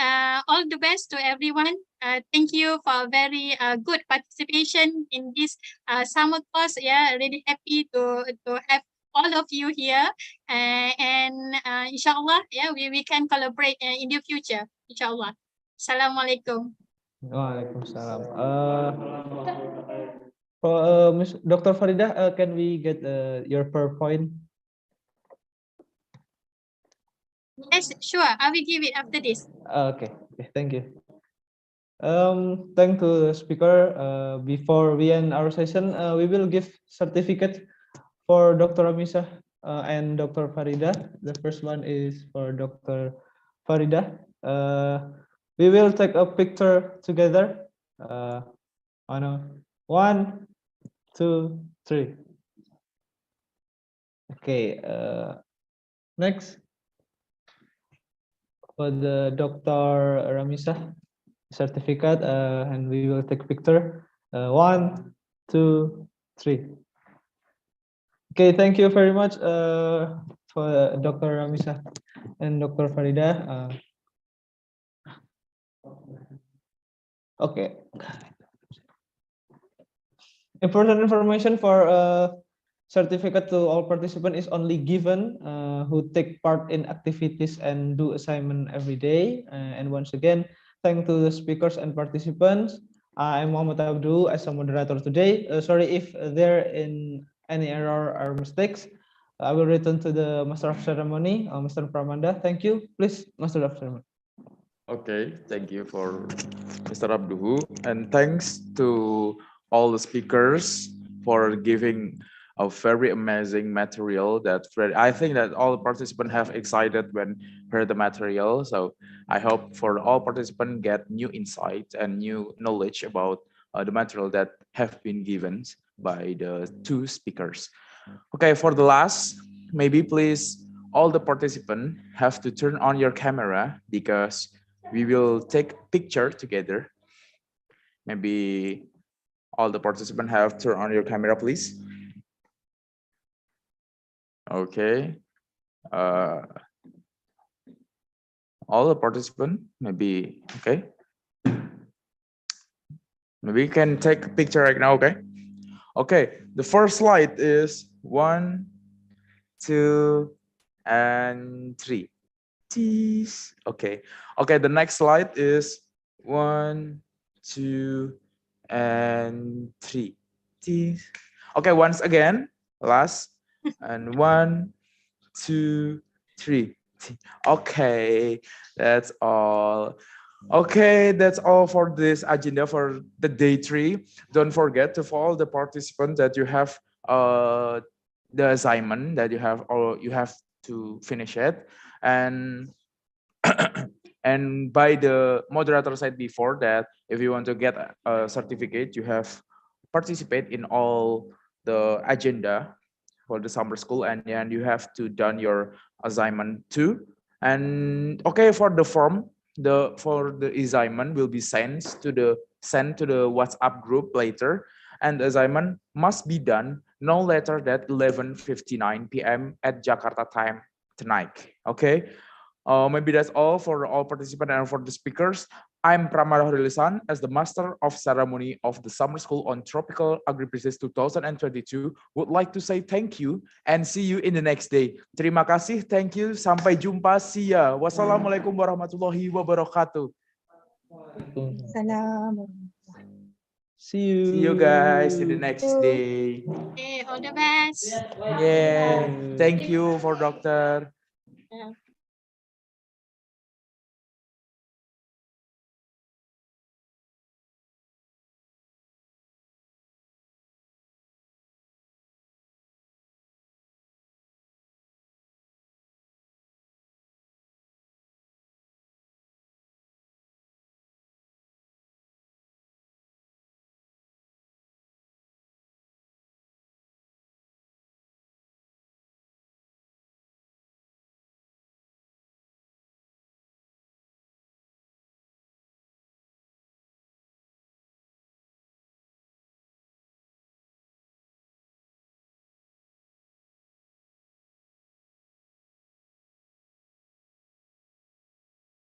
all the best to everyone. Thank you for very good participation in this summer course. Yeah, really happy to have all of you here. And inshallah, yeah, we can collaborate in the future. Inshallah. Assalamualaikum. Waalaikumsalam. Miss Dr. Farida, can we get your PowerPoint? Yes, sure. I will give it after this. Okay, thank you. Thank to the speaker. Before we end our session, we will give certificate for Dr. Ramisa and Dr. Farida. The first one is for Dr. Farida. We will take a picture together. On a 1, 2, 3. Okay. Next, for the Dr. Ramisa certificate, and we will take picture. 1, 2, 3. Okay, thank you very much for Dr. Ramisa and Dr. Farida. Okay. Important information for certificate to all participants is only given who take part in activities and do assignment every day. And once again, thank to the speakers and participants. I'm Muhammad Abdul as a moderator today. Sorry if there in any error or mistakes. I will return to the Master of Ceremony, Mr. Pramanda. Thank you. Please, Master of Ceremony. Okay, thank you for Mr. Abduhu, and thanks to all the speakers for giving a very amazing material that I think that all participants have excited when heard the material. So I hope for all participants get new insight and new knowledge about the material that have been given by the two speakers. Okay, for the last, maybe please all the participants have to turn on your camera because we will take picture together. Maybe all the participants have turned on your camera, please. Okay. All the participants, maybe, okay. Maybe we can take a picture right now, okay? Okay, the first slide is 1, 2, and 3. Cheese. Okay. Okay, the next slide is 1, 2, and 3. Cheese. Okay, once again, last, and 1, 2, 3. Okay, that's all. Okay, that's all for this agenda for the day 3. Don't forget to follow the participants that you have the assignment that you have, or you have to finish it. And and by the moderator said before that if you want to get a certificate, you have participate in all the agenda for the summer school, and then you have to done your assignment too. And okay, for the form, for the assignment will be sent to the WhatsApp group later, and the assignment must be done no later than 11:59 p.m. at Jakarta time tonight. Okay. Maybe that's all for all participants and for the speakers. I'm Pramada Horilisan as the Master of Ceremony of the Summer School on Tropical Agribusiness 2022. Would like to say thank you and see you in the next day. Terima kasih, thank you, sampai jumpa, see ya. Wassalamualaikum warahmatullahi wabarakatuh. Salam. See you. See you guys in the next day. Okay, all the best. Yeah, thank you for Doctor. Yeah.